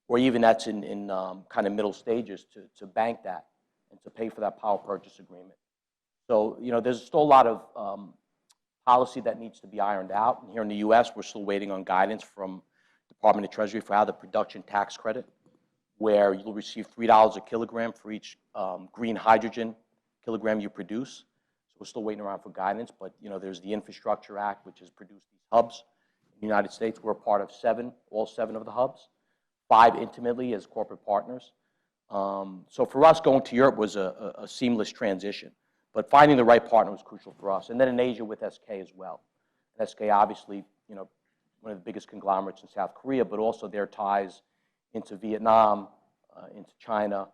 or even that's in kind of middle stages to bank that and to pay for that power purchase agreement. So, you know, there's still a lot of policy that needs to be ironed out. And here in the US, we're still waiting on guidance from Department of Treasury for how the production tax credit, where you'll receive $3 a kilogram for each green hydrogen kilogram you produce. So we're still waiting around for guidance, but you know, there's the Infrastructure Act, which has produced these hubs. In the United States, we're a part of all seven of the hubs, 5 intimately as corporate partners. So for us, going to Europe was a seamless transition, but finding the right partner was crucial for us. And then in Asia with SK as well. SK obviously, you know, one of the biggest conglomerates in South Korea, but also their ties into Vietnam, into China,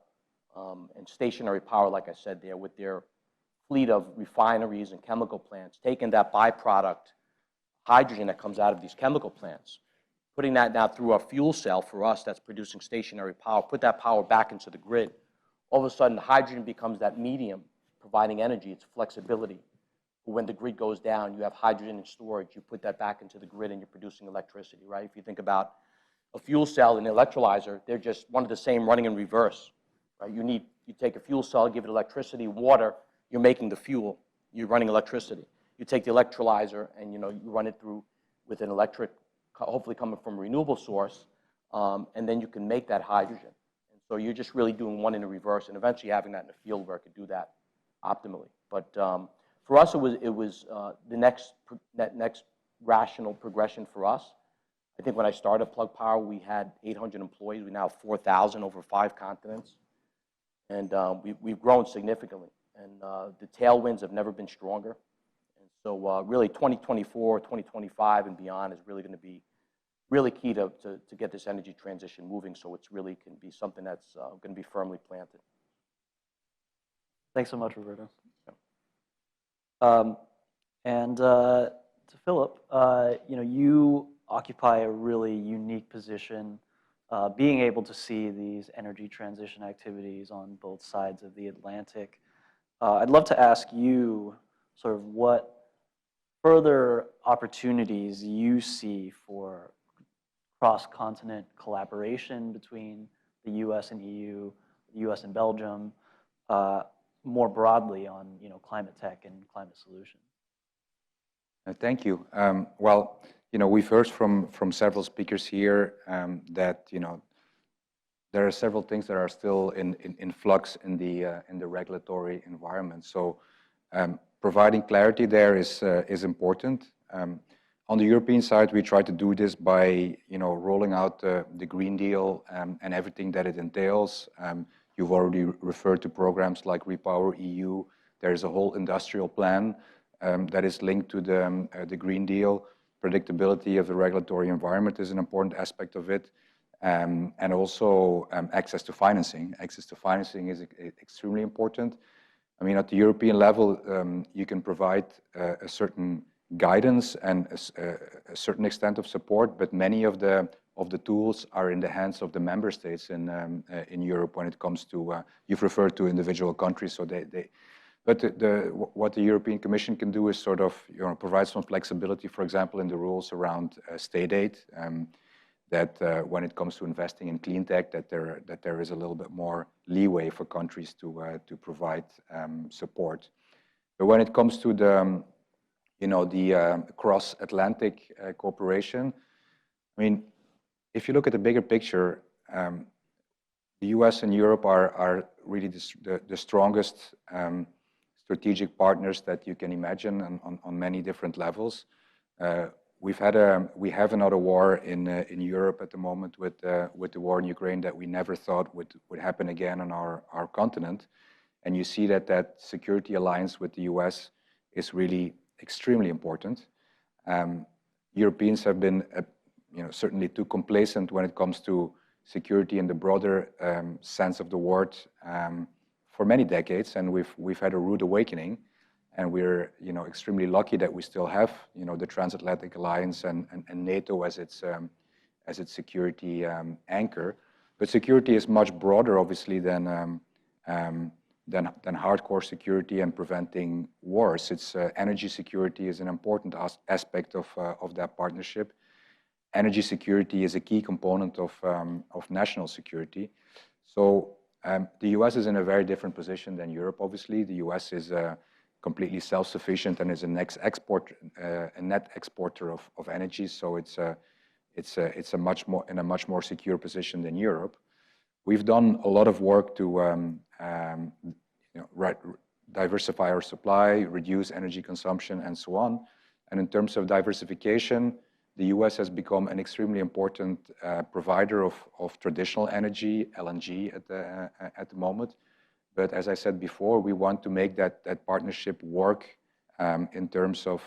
and stationary power, like I said there, with their fleet of refineries and chemical plants, taking that byproduct hydrogen that comes out of these chemical plants, putting that now through a fuel cell for us that's producing stationary power, put that power back into the grid. All of a sudden, hydrogen becomes that medium providing energy, its flexibility. When the grid goes down, you have hydrogen in storage, you put that back into the grid and you're producing electricity, right? If you think about a fuel cell and an electrolyzer, they're just one of the same running in reverse, right? You take a fuel cell, give it electricity, water, you're making the fuel, you're running electricity. You take the electrolyzer and you run it through with an electric, hopefully coming from a renewable source, and then you can make that hydrogen. And so you're just really doing one in the reverse, and eventually having that in the field where it could do that optimally. But for us, it was the next rational progression for us. I think when I started Plug Power, we had 800 employees. We now have 4,000 over 5 continents, and we've grown significantly. And the tailwinds have never been stronger. And so really 2024, 2025 and beyond is really going to be really key to get this energy transition moving, so it's really can be something that's going to be firmly planted. Thanks so much, Roberto. And to Filip, you occupy a really unique position, being able to see these energy transition activities on both sides of the Atlantic. I'd love to ask you sort of what further opportunities you see for cross-continent collaboration between the US and EU, the US and Belgium, more broadly on climate tech and climate solutions. Thank you. Well, we've heard from several speakers here that there are several things that are still in flux in the regulatory environment. So providing clarity there is important. On the European side, we try to do this by rolling out the Green Deal and everything that it entails. You've already referred to programs like Repower EU. There is a whole industrial plan that is linked to the Green Deal. Predictability of the regulatory environment is an important aspect of it. And also access to financing. Access to financing is extremely important. I mean, at the European level, you can provide a certain guidance and a certain extent of support, but many of the tools are in the hands of the member states in Europe when it comes to, you've referred to individual countries, so but what the European Commission can do is sort of provide some flexibility, for example, in the rules around state aid, that when it comes to investing in clean tech, that there is a little bit more leeway for countries to provide support. But when it comes to the cross-Atlantic cooperation, I mean, if you look at the bigger picture, the US and Europe are really the strongest strategic partners that you can imagine on many different levels. We have another war in Europe at the moment with the war in Ukraine that we never thought would happen again on our continent. And you see that that security alliance with the US is really extremely important. Europeans have been certainly too complacent when it comes to security in the broader sense of the word for many decades, and we've had a rude awakening, and we're extremely lucky that we still have the transatlantic alliance and NATO as its security anchor. But security is much broader, obviously, than hardcore security and preventing wars. It's energy security is an important aspect of that partnership. Energy security is a key component of national security. So the US is in a very different position than Europe, obviously. The US is completely self-sufficient and is a net exporter of energy. So it's a much more secure position than Europe. We've done a lot of work to diversify our supply, reduce energy consumption, and so on. And in terms of diversification, the US has become an extremely important provider of traditional energy, LNG at the moment. But as I said before, we want to make that partnership work in terms of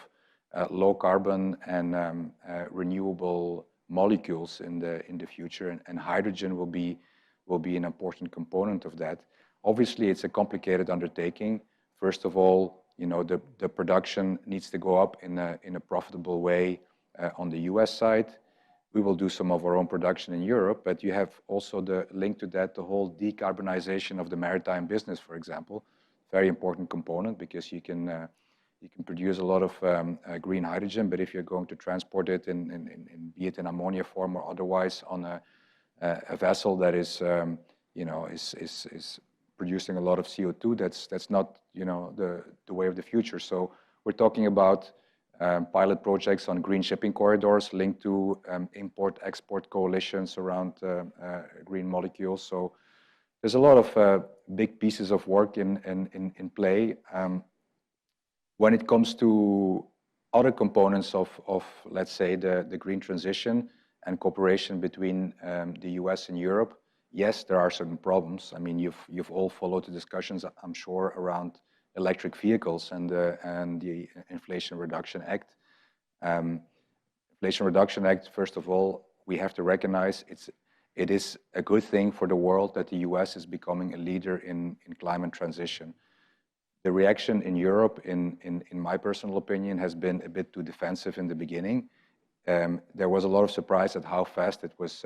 low carbon and renewable molecules in the future, and hydrogen will be an important component of that. Obviously, it's a complicated undertaking. First of all, the production needs to go up in a profitable way on the US side. We will do some of our own production in Europe, but you have also the link to that, the whole decarbonization of the maritime business, for example. Very important component, because you can produce a lot of green hydrogen, but if you're going to transport it be it in ammonia form or otherwise on a vessel that is producing a lot of CO2, that's not the way of the future. So we're talking about pilot projects on green shipping corridors linked to import-export coalitions around green molecules. So there's a lot of big pieces of work in play. When it comes to other components of let's say, the green transition and cooperation between the US and Europe, yes, there are certain problems. I mean, you've all followed the discussions, I'm sure, around electric vehicles and the Inflation Reduction Act. Inflation Reduction Act, first of all, we have to recognize it is a good thing for the world that the US is becoming a leader in climate transition. The reaction in Europe, in my personal opinion, has been a bit too defensive in the beginning. There was a lot of surprise at how fast it was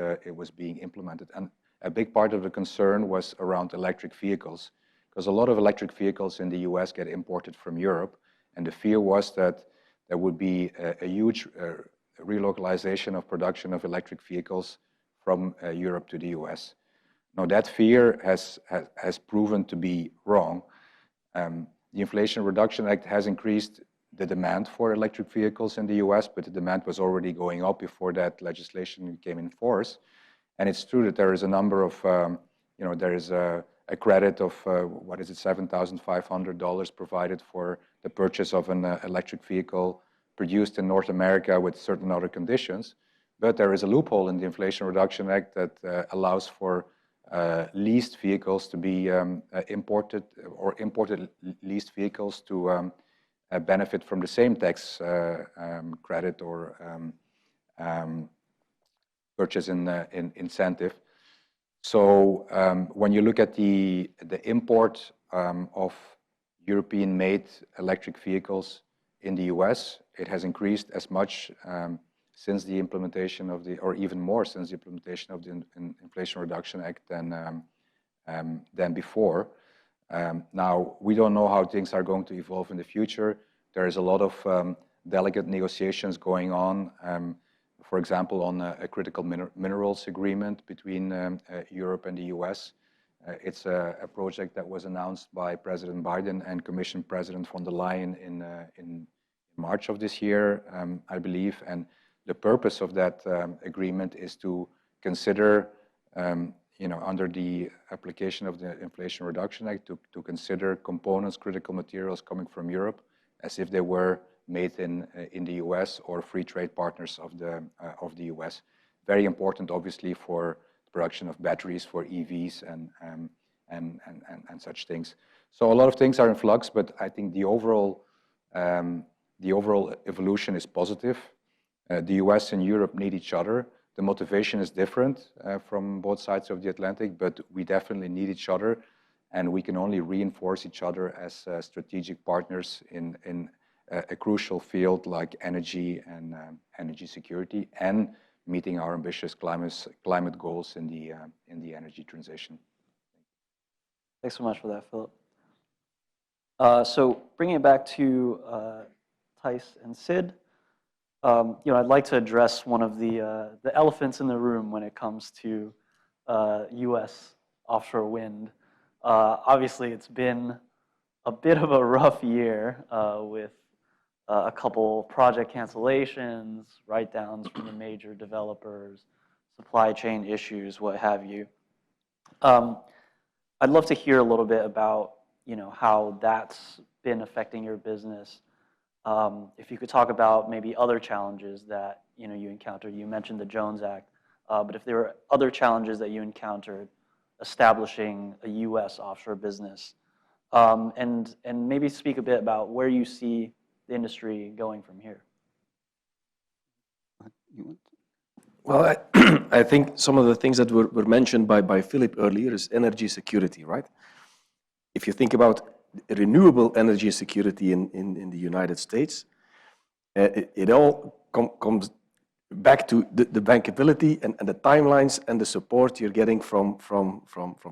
being implemented. And a big part of the concern was around electric vehicles, because a lot of electric vehicles in the US get imported from Europe, and the fear was that there would be a huge relocalization of production of electric vehicles from Europe to the US. Now that fear has proven to be wrong. The Inflation Reduction Act has increased the demand for electric vehicles in the US, but the demand was already going up before that legislation came in force. And it's true that there is a number of, there is a credit of, $7,500 provided for the purchase of an electric vehicle produced in North America with certain other conditions. But there is a loophole in the Inflation Reduction Act that allows for leased vehicles to be imported, or imported leased vehicles to benefit from the same tax credit or purchase incentive. So when you look at the import of European-made electric vehicles in the US, it has increased as much since the implementation of or even more since the implementation of the Inflation Reduction Act than before. Now, we don't know how things are going to evolve in the future. There is a lot of delicate negotiations going on, for example, on a critical minerals agreement between Europe and the US. It's a project that was announced by President Biden and Commission President Von der Leyen in March of this year, I believe. And the purpose of that agreement is to consider, under the application of the Inflation Reduction Act, to consider components, critical materials coming from Europe as if they were made in the US or free trade partners of the US. Very important, obviously, for the production of batteries for EVs and such things. So a lot of things are in flux, but I think the overall evolution is positive. The US and Europe need each other. The motivation is different from both sides of the Atlantic, but we definitely need each other, and we can only reinforce each other as strategic partners in a crucial field like energy and energy security, and meeting our ambitious climate goals in the energy transition. Thanks so much for that, Philip. So bringing it back to Tijs and Sid, I'd like to address one of the elephants in the room when it comes to U.S. offshore wind. Obviously, it's been a bit of a rough year with a couple project cancellations, write-downs from the major developers, supply chain issues, what have you. I'd love to hear a little bit about how that's been affecting your business. If you could talk about maybe other challenges that you encountered. You mentioned the Jones Act, but if there were other challenges that you encountered establishing a U.S. offshore business, and maybe speak a bit about where you see the industry going from here. Well, I think some of the things that were mentioned by Philip earlier is energy security, right? If you think about renewable energy security in the United States, it all comes back to the bankability and the timelines and the support you're getting from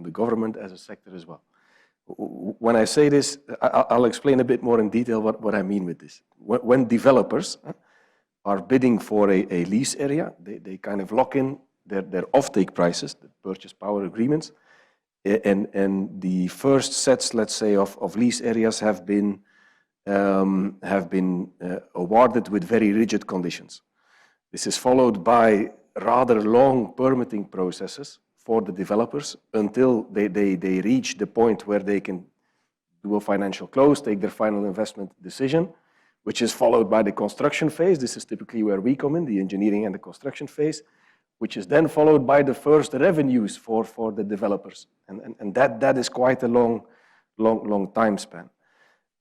the government as a sector as well. When I say this, I'll explain a bit more in detail what I mean with this. When developers are bidding for a lease area, they kind of lock in their offtake prices, the purchase power agreements, and the first sets, let's say, of lease areas have been awarded with very rigid conditions. This is followed by rather long permitting processes for the developers until they reach the point where they can do a financial close, take their final investment decision, which is followed by the construction phase. This is typically where we come in, the engineering and the construction phase, which is then followed by the first revenues for the developers. And that is quite a long time span.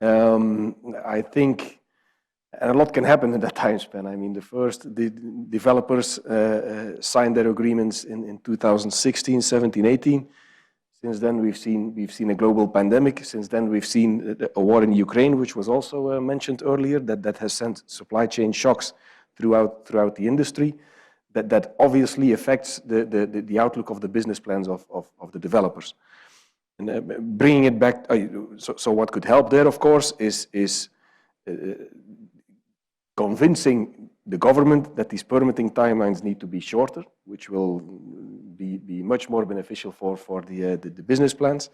I think a lot can happen in that time span. I mean, the developers signed their agreements in 2016, 17, 18. Since then, we've seen a global pandemic. Since then, we've seen a war in Ukraine, which was also mentioned earlier, that has sent supply chain shocks throughout the industry. That obviously affects the outlook of the business plans of the developers. And bringing it back, so what could help there, of course, is convincing the government that these permitting timelines need to be shorter, which will be much more beneficial for the business plans.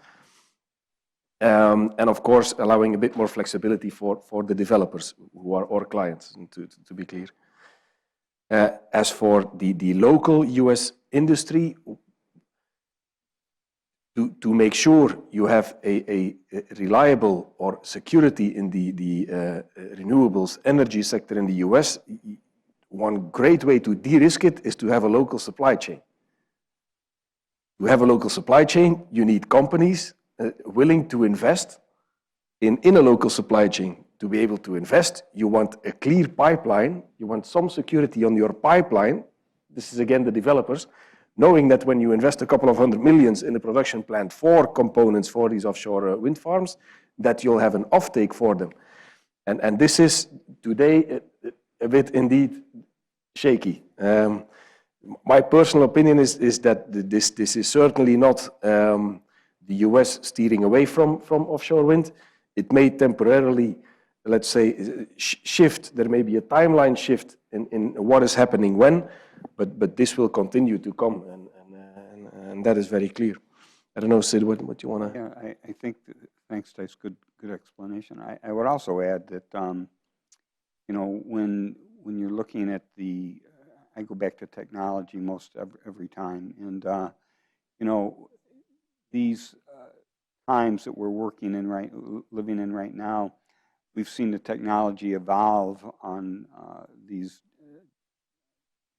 And of course, allowing a bit more flexibility for the developers who are our clients, to be clear. As for the local US industry, to make sure you have a reliable or security in the renewables energy sector in the US, one great way to de-risk it is to have a local supply chain. To have a local supply chain, you need companies willing to invest in a local supply chain. To be able to invest, you want a clear pipeline, you want some security on your pipeline. This is again the developers, knowing that when you invest a couple of $100 million in a production plant for components for these offshore wind farms, that you'll have an offtake for them. And this is today a bit indeed shaky. My personal opinion is that this is certainly not the US steering away from offshore wind. It may temporarily, let's say, shift. There may be a timeline shift in what is happening when, but this will continue to come, and that is very clear. I don't know, Sid, what you want to... Yeah, I think, thanks, Tijs, good explanation. I would also add that, when you're looking at I go back to technology most every time, and, these times that we're living in right now, we've seen the technology evolve on these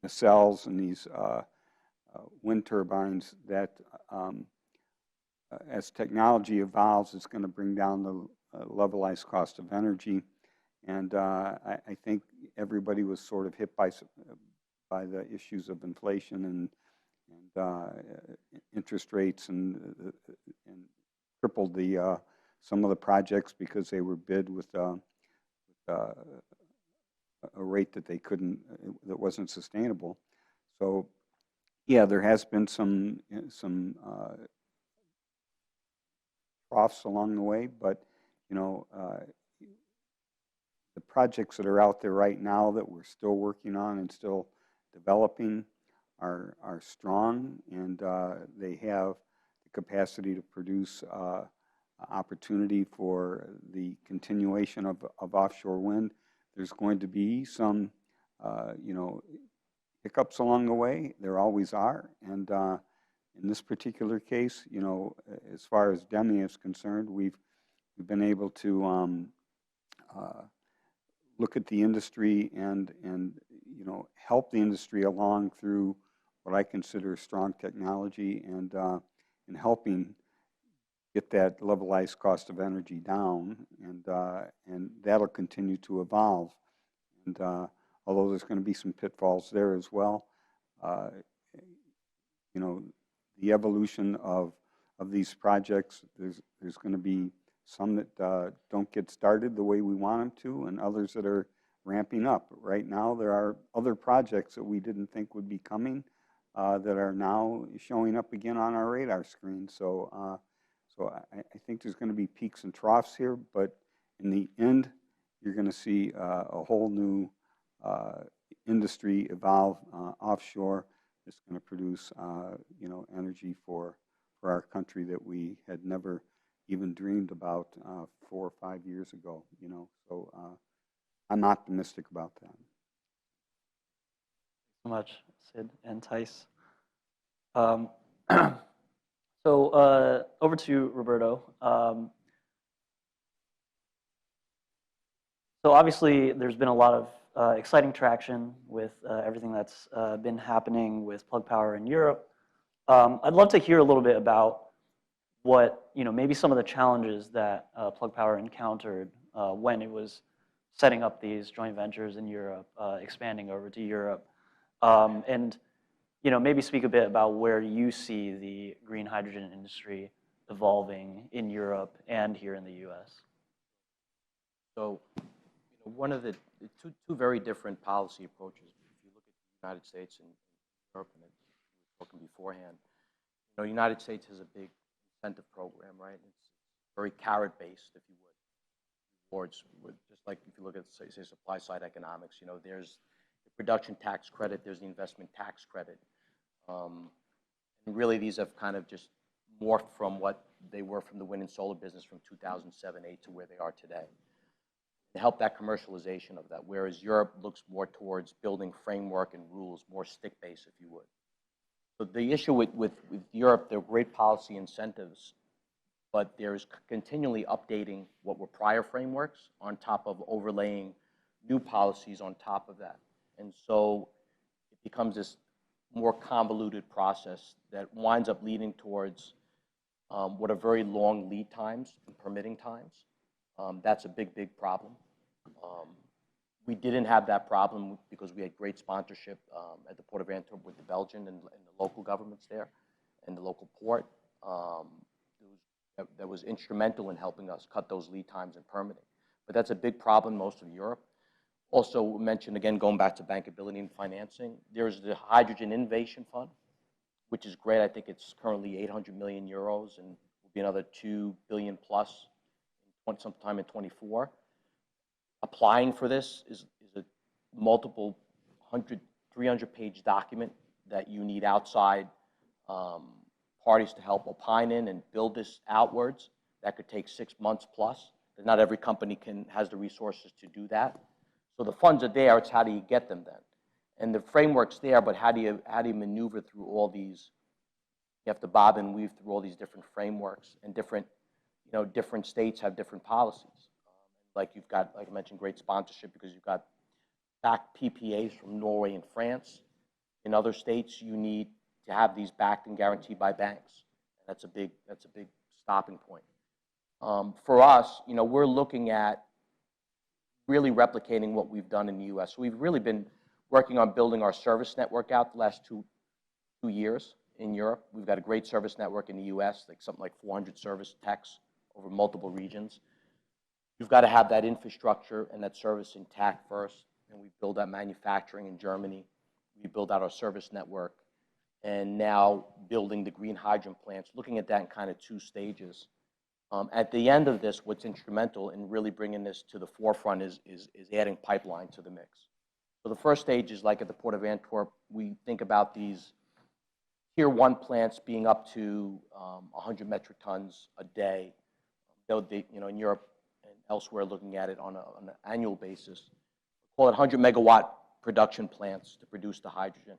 nacelles and these wind turbines that as technology evolves, it's going to bring down the levelized cost of energy. And I think everybody was sort of hit by the issues of inflation and interest rates, and crippled some of the projects because they were bid with a rate that they couldn't, that wasn't sustainable. So yeah, there has been some troughs along the way, but the projects that are out there right now that we're still working on and still developing are strong, and they have the capacity to produce opportunity for the continuation of offshore wind. There's going to be some, hiccups along the way. There always are, and in this particular case, as far as DEME is concerned, we've been able to look at the industry and help the industry along through what I consider strong technology and helping get that levelized cost of energy down, and that'll continue to evolve. And although there's going to be some pitfalls there as well, the evolution of these projects, there's going to be some that don't get started the way we want them to, and others that are ramping up. Right now, there are other projects that we didn't think would be coming that are now showing up again on our radar screen. So, I think there's going to be peaks and troughs here, but in the end, you're going to see a whole new industry evolve offshore that's going to produce, energy for our country that we had never even dreamed about 4 or 5 years ago. So I'm optimistic about that. Thanks so much, Sid and Tijs. So over to Roberto. So obviously, there's been a lot of exciting traction with everything that's been happening with Plug Power in Europe. I'd love to hear a little bit about what, maybe some of the challenges that Plug Power encountered when it was setting up these joint ventures in Europe, expanding over to Europe, and maybe speak a bit about where you see the green hydrogen industry evolving in Europe and here in the U.S. So, one of the two very different policy approaches. If you look at the United States and Europe, and we were talking beforehand, the United States has a big incentive program, right? It's very carrot-based, if you would. Rewards, just like if you look at, say supply side economics, there's the production tax credit, there's the investment tax credit. And really, these have kind of just morphed from what they were from the wind and solar business from 2007-8 to where they are today. To help that commercialization of that, whereas Europe looks more towards building framework and rules, more stick-based, if you would. So the issue with Europe, there are great policy incentives, but there's continually updating what were prior frameworks on top of overlaying new policies on top of that. And so it becomes this more convoluted process that winds up leading towards what are very long lead times and permitting times. That's a big problem. We didn't have that problem because we had great sponsorship at the Port of Antwerp with the Belgian and the local governments there and the local port. That was instrumental in helping us cut those lead times and permitting. But that's a big problem in most of Europe. Also mentioned, again, going back to bankability and financing, there's the Hydrogen Innovation Fund, which is great. I think it's currently 800 million euros and will be another 2 billion plus sometime in 24. Applying for this is a multiple 300-page document that you need outside parties to help opine in and build this outwards. That could take 6 months plus. Not every company has the resources to do that. So the funds are there. It's how do you get them then? And the framework's there, but how do you maneuver through all these? You have to bob and weave through all these different frameworks, and different states have different policies. Like you've got, like I mentioned, great sponsorship because you've got backed PPAs from Norway and France. In other states, you need to have these backed and guaranteed by banks. That's a big stopping point. For us, we're looking at really replicating what we've done in the U.S. So we've really been working on building our service network out the last two years in Europe. We've got a great service network in the U.S., something like 400 service techs over multiple regions. You've got to have that infrastructure and that service intact first, and we build out manufacturing in Germany. We build out our service network, and now building the green hydrogen plants, looking at that in kind of 2 stages. At the end of this, what's instrumental in really bringing this to the forefront is adding pipeline to the mix. So the first stage is like at the Port of Antwerp. We think about these Tier 1 plants being up to 100 metric tons a day. In Europe and elsewhere, looking at it on an annual basis, call it 100 megawatt production plants to produce the hydrogen,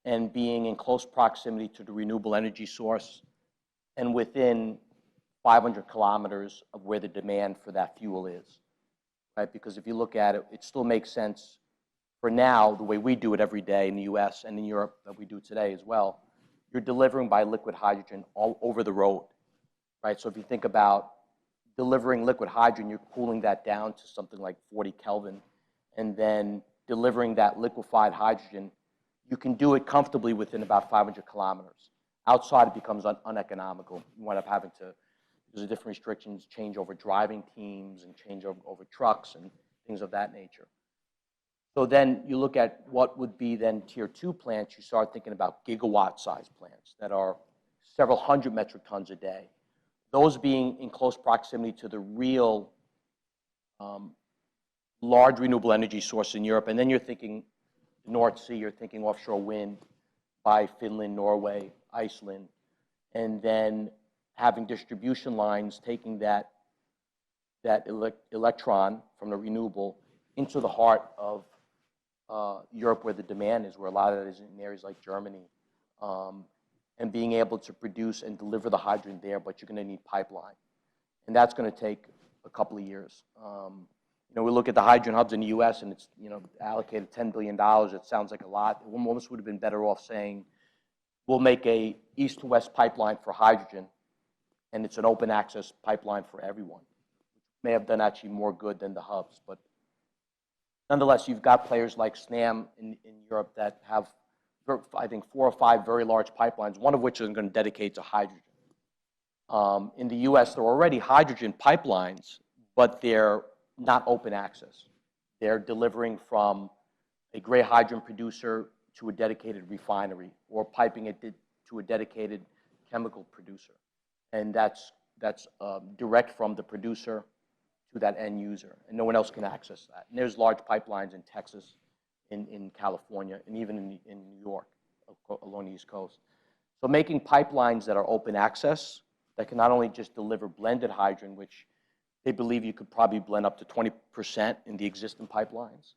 and being in close proximity to the renewable energy source and within 500 kilometers of where the demand for that fuel is, right? Because if you look at it, it still makes sense for now, the way we do it every day in the US and in Europe that we do today as well. You're delivering by liquid hydrogen all over the road, right? So if you think about delivering liquid hydrogen, you're cooling that down to something like 40 Kelvin, and then delivering that liquefied hydrogen, you can do it comfortably within about 500 kilometers. Outside, it becomes uneconomical. You wind up having to, because of different restrictions, change over driving teams and change over trucks and things of that nature. So then you look at what would be then Tier 2 plants. You start thinking about gigawatt-sized plants that are several hundred metric tons a day. Those being in close proximity to the real large renewable energy source in Europe. And then you're thinking North Sea, you're thinking offshore wind by Finland, Norway, Iceland, and then having distribution lines taking that electron from the renewable into the heart of Europe, where the demand is, where a lot of it is in areas like Germany, and being able to produce and deliver the hydrogen there, but you're going to need pipeline. And that's going to take a couple of years. We look at the hydrogen hubs in the US, and it's allocated $10 billion. It sounds like a lot. It almost would have been better off saying, we'll make a east to west pipeline for hydrogen, and it's an open access pipeline for everyone. May have done actually more good than the hubs, but nonetheless, you've got players like Snam in Europe that have, I think, 4 or 5 very large pipelines, one of which is going to dedicate to hydrogen. In the US, there are already hydrogen pipelines, but they're not open access. They're delivering from a gray hydrogen producer to a dedicated refinery, or piping it to a dedicated chemical producer. And that's direct from the producer to that end user, and no one else can access that. And there's large pipelines in Texas, in California, and even in New York, along the East Coast. So making pipelines that are open access, that can not only just deliver blended hydrogen, which they believe you could probably blend up to 20% in the existing pipelines,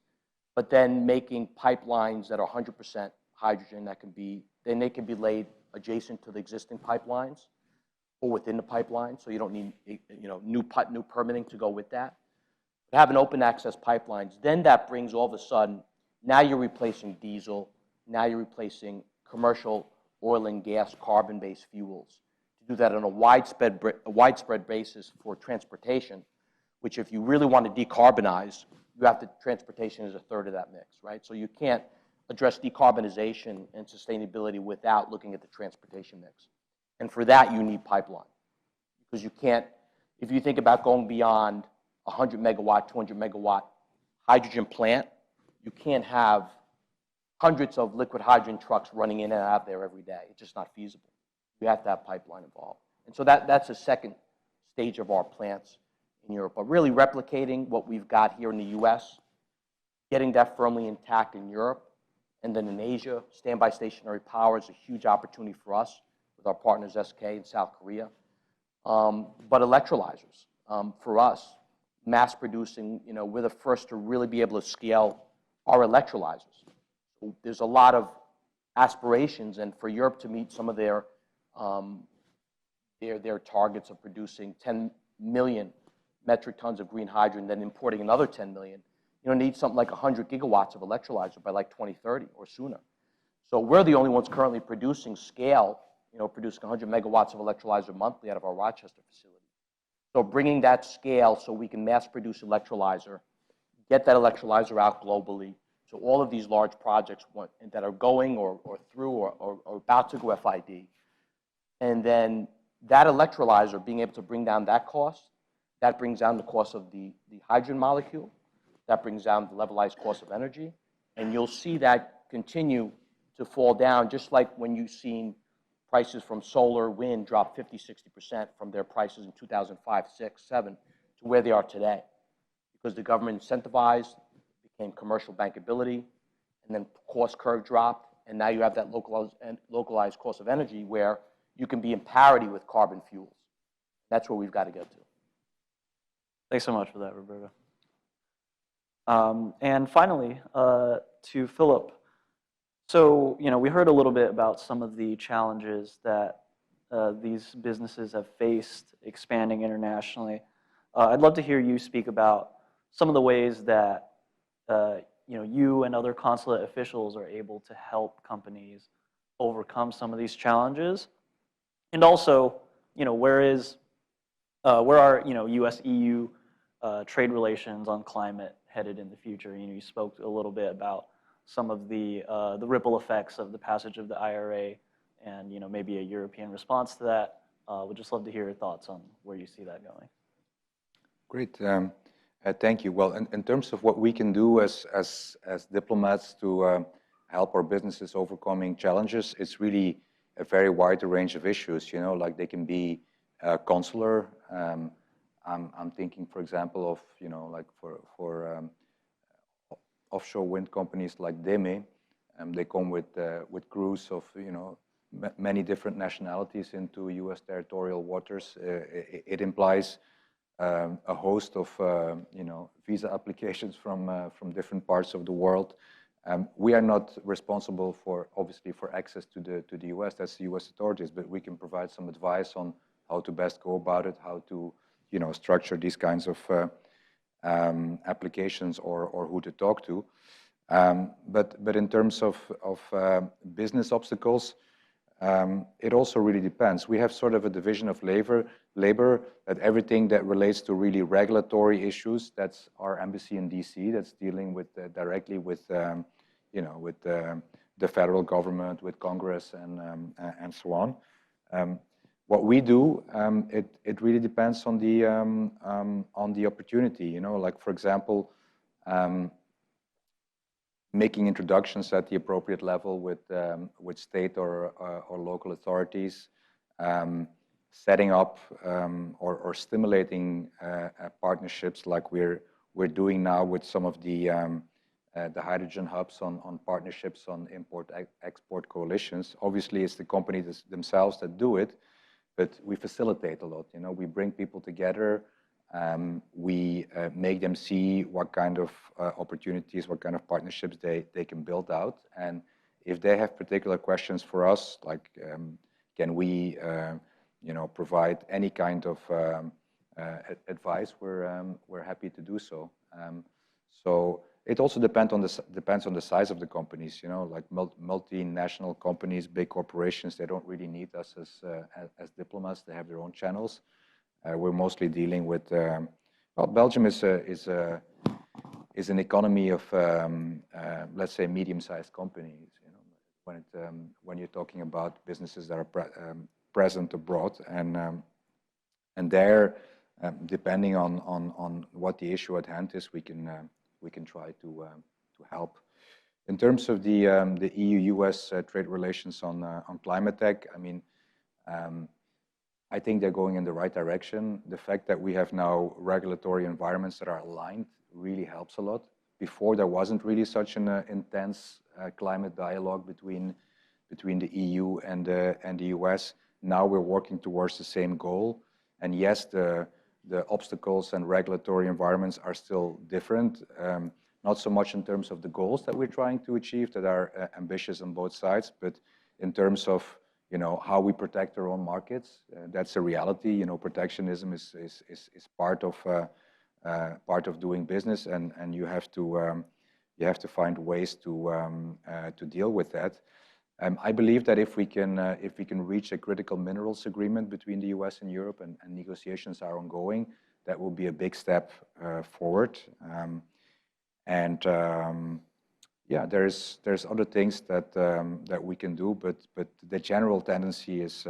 but then making pipelines that are 100% hydrogen that can be, then they can be laid adjacent to the existing pipelines or within the pipeline, so you don't need new permitting to go with that. But having open access pipelines, then that brings all of a sudden, now you're replacing diesel, now you're replacing commercial oil and gas carbon-based fuels. To do that on a widespread basis for transportation, which if you really want to decarbonize, you have to, transportation is a third of that mix, right? So you can't address decarbonization and sustainability without looking at the transportation mix. And for that, you need pipeline. Because you can't, if you think about going beyond 100 megawatt, 200 megawatt hydrogen plant, you can't have hundreds of liquid hydrogen trucks running in and out there every day. It's just not feasible. You have to have pipeline involved. And so that's a second stage of our plants in Europe. But really replicating what we've got here in the US, getting that firmly intact in Europe, and then in Asia, standby stationary power is a huge opportunity for us with our partners SK in South Korea. But electrolyzers, for us, mass producing, we're the first to really be able to scale our electrolyzers. So there's a lot of aspirations, and for Europe to meet some of their targets of producing 10 million metric tons of green hydrogen, then importing another 10 million, need something like 100 gigawatts of electrolyzer by like 2030 or sooner. So we're the only ones currently producing scale producing 100 megawatts of electrolyzer monthly out of our Rochester facility. So bringing that scale so we can mass produce electrolyzer, get that electrolyzer out globally. So all of these large projects that are going or through or about to go FID. And then that electrolyzer, being able to bring down that cost, that brings down the cost of the hydrogen molecule, that brings down the levelized cost of energy, and you'll see that continue to fall down, just like when you've seen prices from solar, wind drop 50, 60% from their prices in 2005, 6, 7 to where they are today. Because the government incentivized, became commercial bankability, and then cost curve dropped, and now you have that localized cost of energy where you can be in parity with carbon fuels. That's where we've got to get to. Thanks so much for that, Roberto. And finally, to Filip. So, we heard a little bit about some of the challenges that these businesses have faced expanding internationally. I'd love to hear you speak about some of the ways that you and other consulate officials are able to help companies overcome some of these challenges, and also, where are U.S.-EU trade relations on climate headed in the future? You spoke a little bit about some of the ripple effects of the passage of the IRA, and maybe a European response to that. We'd just love to hear your thoughts on where you see that going. Great. Thank you. Well, in terms of what we can do as diplomats to help our businesses overcoming challenges, it's really a very wide range of issues. Like they can be consular. I'm thinking, for example, of like for offshore wind companies like DEME. They come with crews of many different nationalities into U.S. territorial waters. It implies a host of visa applications from different parts of the world. We are not responsible obviously for access to the U.S. That's the U.S. authorities, but we can provide some advice on how to best go about it, how to structure these kinds of applications or who to talk to. But in terms of business obstacles, it also really depends. We have sort of a division of labor that everything that relates to really regulatory issues, that's our embassy in DC, that's dealing with directly with with the federal government, with Congress, and so on. What we do, it really depends on the opportunity. Like for example, making introductions at the appropriate level with state or local authorities, setting up or stimulating partnerships like we're doing now with some of the hydrogen hubs on partnerships on import-export coalitions. Obviously, it's the companies themselves that do it, but we facilitate a lot. We bring people together. We make them see what kind of opportunities, what kind of partnerships they can build out. And if they have particular questions for us, like can we provide any kind of advice, we're happy to do so. So it also depends on the size of the companies. Like multinational companies, big corporations, they don't really need us as diplomats. They have their own channels. We're mostly dealing with, Belgium is an economy of, let's say, medium-sized companies. When you're talking about businesses that are present abroad, and there, depending on what the issue at hand is, we can try to help. In terms of the EU-US trade relations on climate tech, I think they're going in the right direction. The fact that we have now regulatory environments that are aligned really helps a lot. Before, there wasn't really such an intense climate dialogue between the EU and the US. Now we're working towards the same goal. And yes, the obstacles and regulatory environments are still different. Not so much in terms of the goals that we're trying to achieve that are ambitious on both sides, but in terms of how we protect our own markets. That's a reality. Protectionism is part of doing business, and you have to find ways to deal with that. I believe that if we can reach a critical minerals agreement between the US and Europe, and negotiations are ongoing, that will be a big step forward. Yeah, there's other things that we can do, but the general tendency is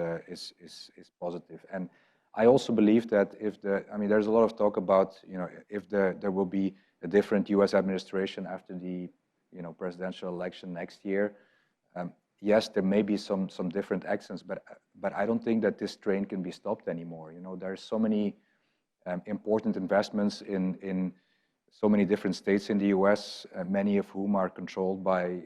positive. And I also believe that there's a lot of talk about, if there will be a different US administration after the presidential election next year. Yes, there may be some different accents, but I don't think that this train can be stopped anymore. There's so many important investments in so many different states in the US, many of whom are controlled by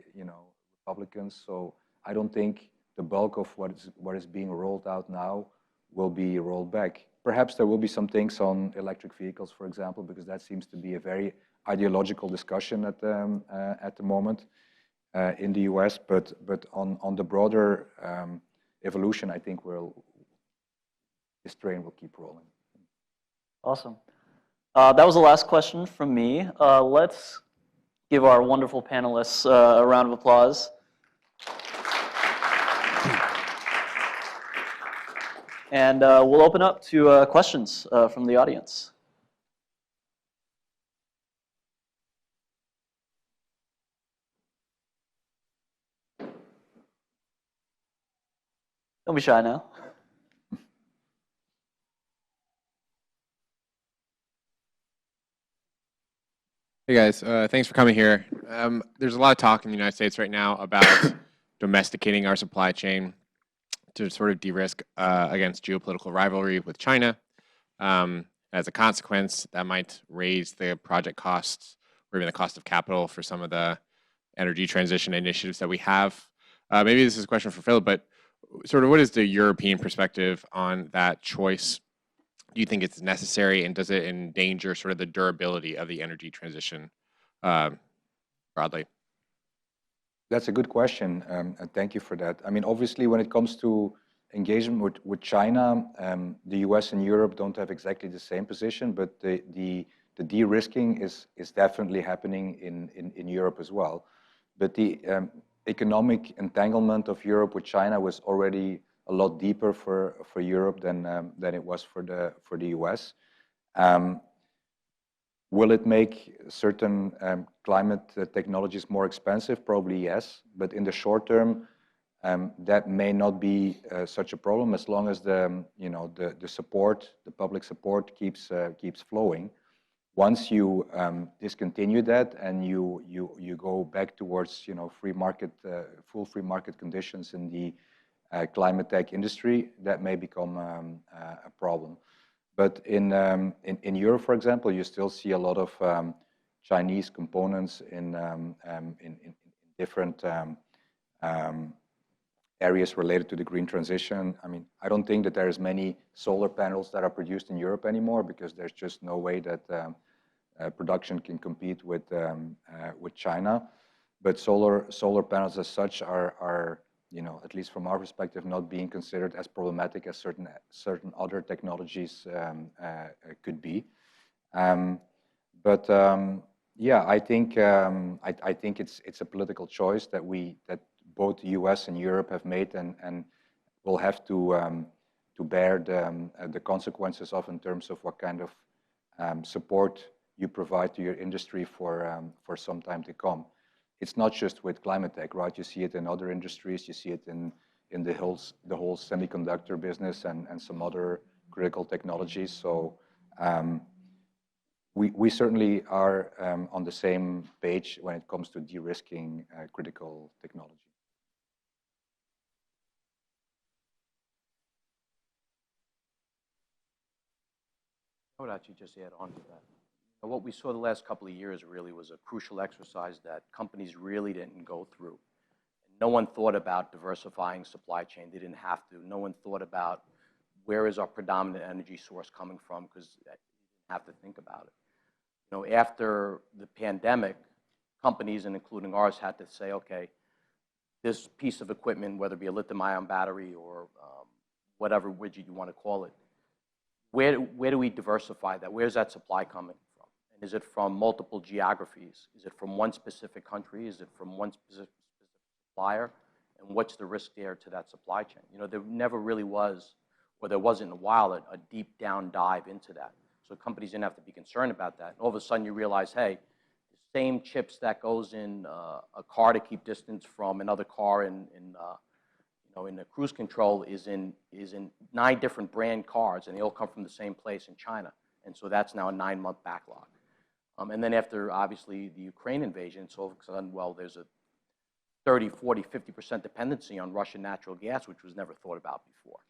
Republicans. So I don't think the bulk of what is being rolled out now will be rolled back. Perhaps there will be some things on electric vehicles, for example, because that seems to be a very ideological discussion at the moment in the US. But on the broader evolution, I think this train will keep rolling. Awesome. That was the last question from me. Let's give our wonderful panelists a round of applause. And we'll open up to questions from the audience. Don't be shy now. Hey guys, thanks for coming here. There's a lot of talk in the United States right now about domesticating our supply chain to sort of de-risk against geopolitical rivalry with China. As a consequence, that might raise the project costs or even the cost of capital for some of the energy transition initiatives that we have. Maybe this is a question for Filip, but sort of what is the European perspective on that choice? Do you think it's necessary, and does it endanger sort of the durability of the energy transition broadly? That's a good question, and thank you for that. I mean, obviously, when it comes to engagement with China, the US and Europe don't have exactly the same position, but the de-risking is definitely happening in Europe as well. But the economic entanglement of Europe with China was already a lot deeper for Europe than it was for the US. Will it make certain climate technologies more expensive? Probably yes, but in the short term, that may not be such a problem as long as the support, the public support keeps flowing. Once you discontinue that and you go back towards full free market conditions in the climate tech industry, that may become a problem. But in Europe, for example, you still see a lot of Chinese components in different areas related to the green transition. I mean, I don't think that there is many solar panels that are produced in Europe anymore because there's just no way that production can compete with China. But solar panels as such are at least from our perspective, not being considered as problematic as certain other technologies could be. Yeah, I think it's a political choice that both the US and Europe have made and will have to bear the consequences of in terms of what kind of support you provide to your industry for some time to come. It's not just with climate tech, right? You see it in other industries. You see it in the whole semiconductor business and some other critical technologies. So we certainly are on the same page when it comes to de-risking critical technology. I would actually just add on to that. What we saw the last couple of years really was a crucial exercise that companies really didn't go through. No one thought about diversifying supply chain. They didn't have to. No one thought about where is our predominant energy source coming from because they didn't have to think about it. After the pandemic, companies, and including ours, had to say, okay, this piece of equipment, whether it be a lithium-ion battery or whatever widget you want to call it, where do we diversify that? Where's that supply coming from? And is it from multiple geographies? Is it from one specific country? Is it from one specific supplier? and what's the risk there to that supply chain. You know, there never really was, or there wasn't in a while, a deep down dive into that. So companies didn't have to be concerned about that. And all of a sudden you realize, hey, the same chips that goes in a car to keep distance from another car in the cruise control is in 9 different brand cars, and they all come from the same place in China. And so that's now a 9-month backlog. And then after, obviously, the Ukraine invasion, so all of a sudden, well, there's a 30, 40, 50% dependency on Russian natural gas, which was never thought about before.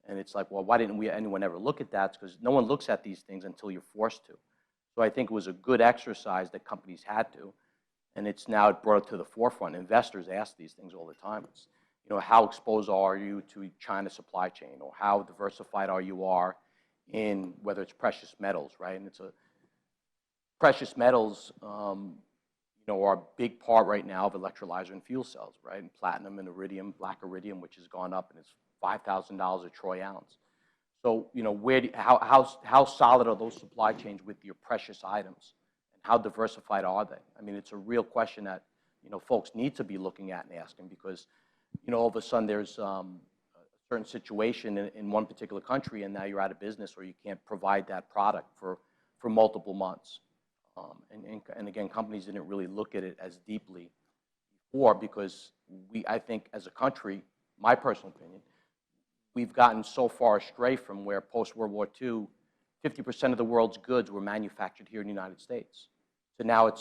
And it's like, well, why didn't anyone ever look at that? It's because no one looks at these things until you're forced to. So I think it was a good exercise that companies had to, and it's now brought it to the forefront. Investors ask these things all the time. It's, you know, how exposed are you to China's supply chain, or how diversified are you in whether it's precious metals, right? And precious metals, you know, are a big part right now of electrolyzer and fuel cells, right? And platinum and iridium, black iridium, which has gone up, and it's $5,000 a troy ounce. So, you know, how solid are those supply chains with your precious items, and how diversified are they? I mean, it's a real question that, you know, folks need to be looking at and asking, because, you know, all of a sudden there's a certain situation in one particular country, and now you're out of business, or you can't provide that product for multiple months. And again, companies didn't really look at it as deeply before, because I think as a country, my personal opinion, we've gotten so far astray from where post-World War II, 50% of the world's goods were manufactured here in the United States. So now it's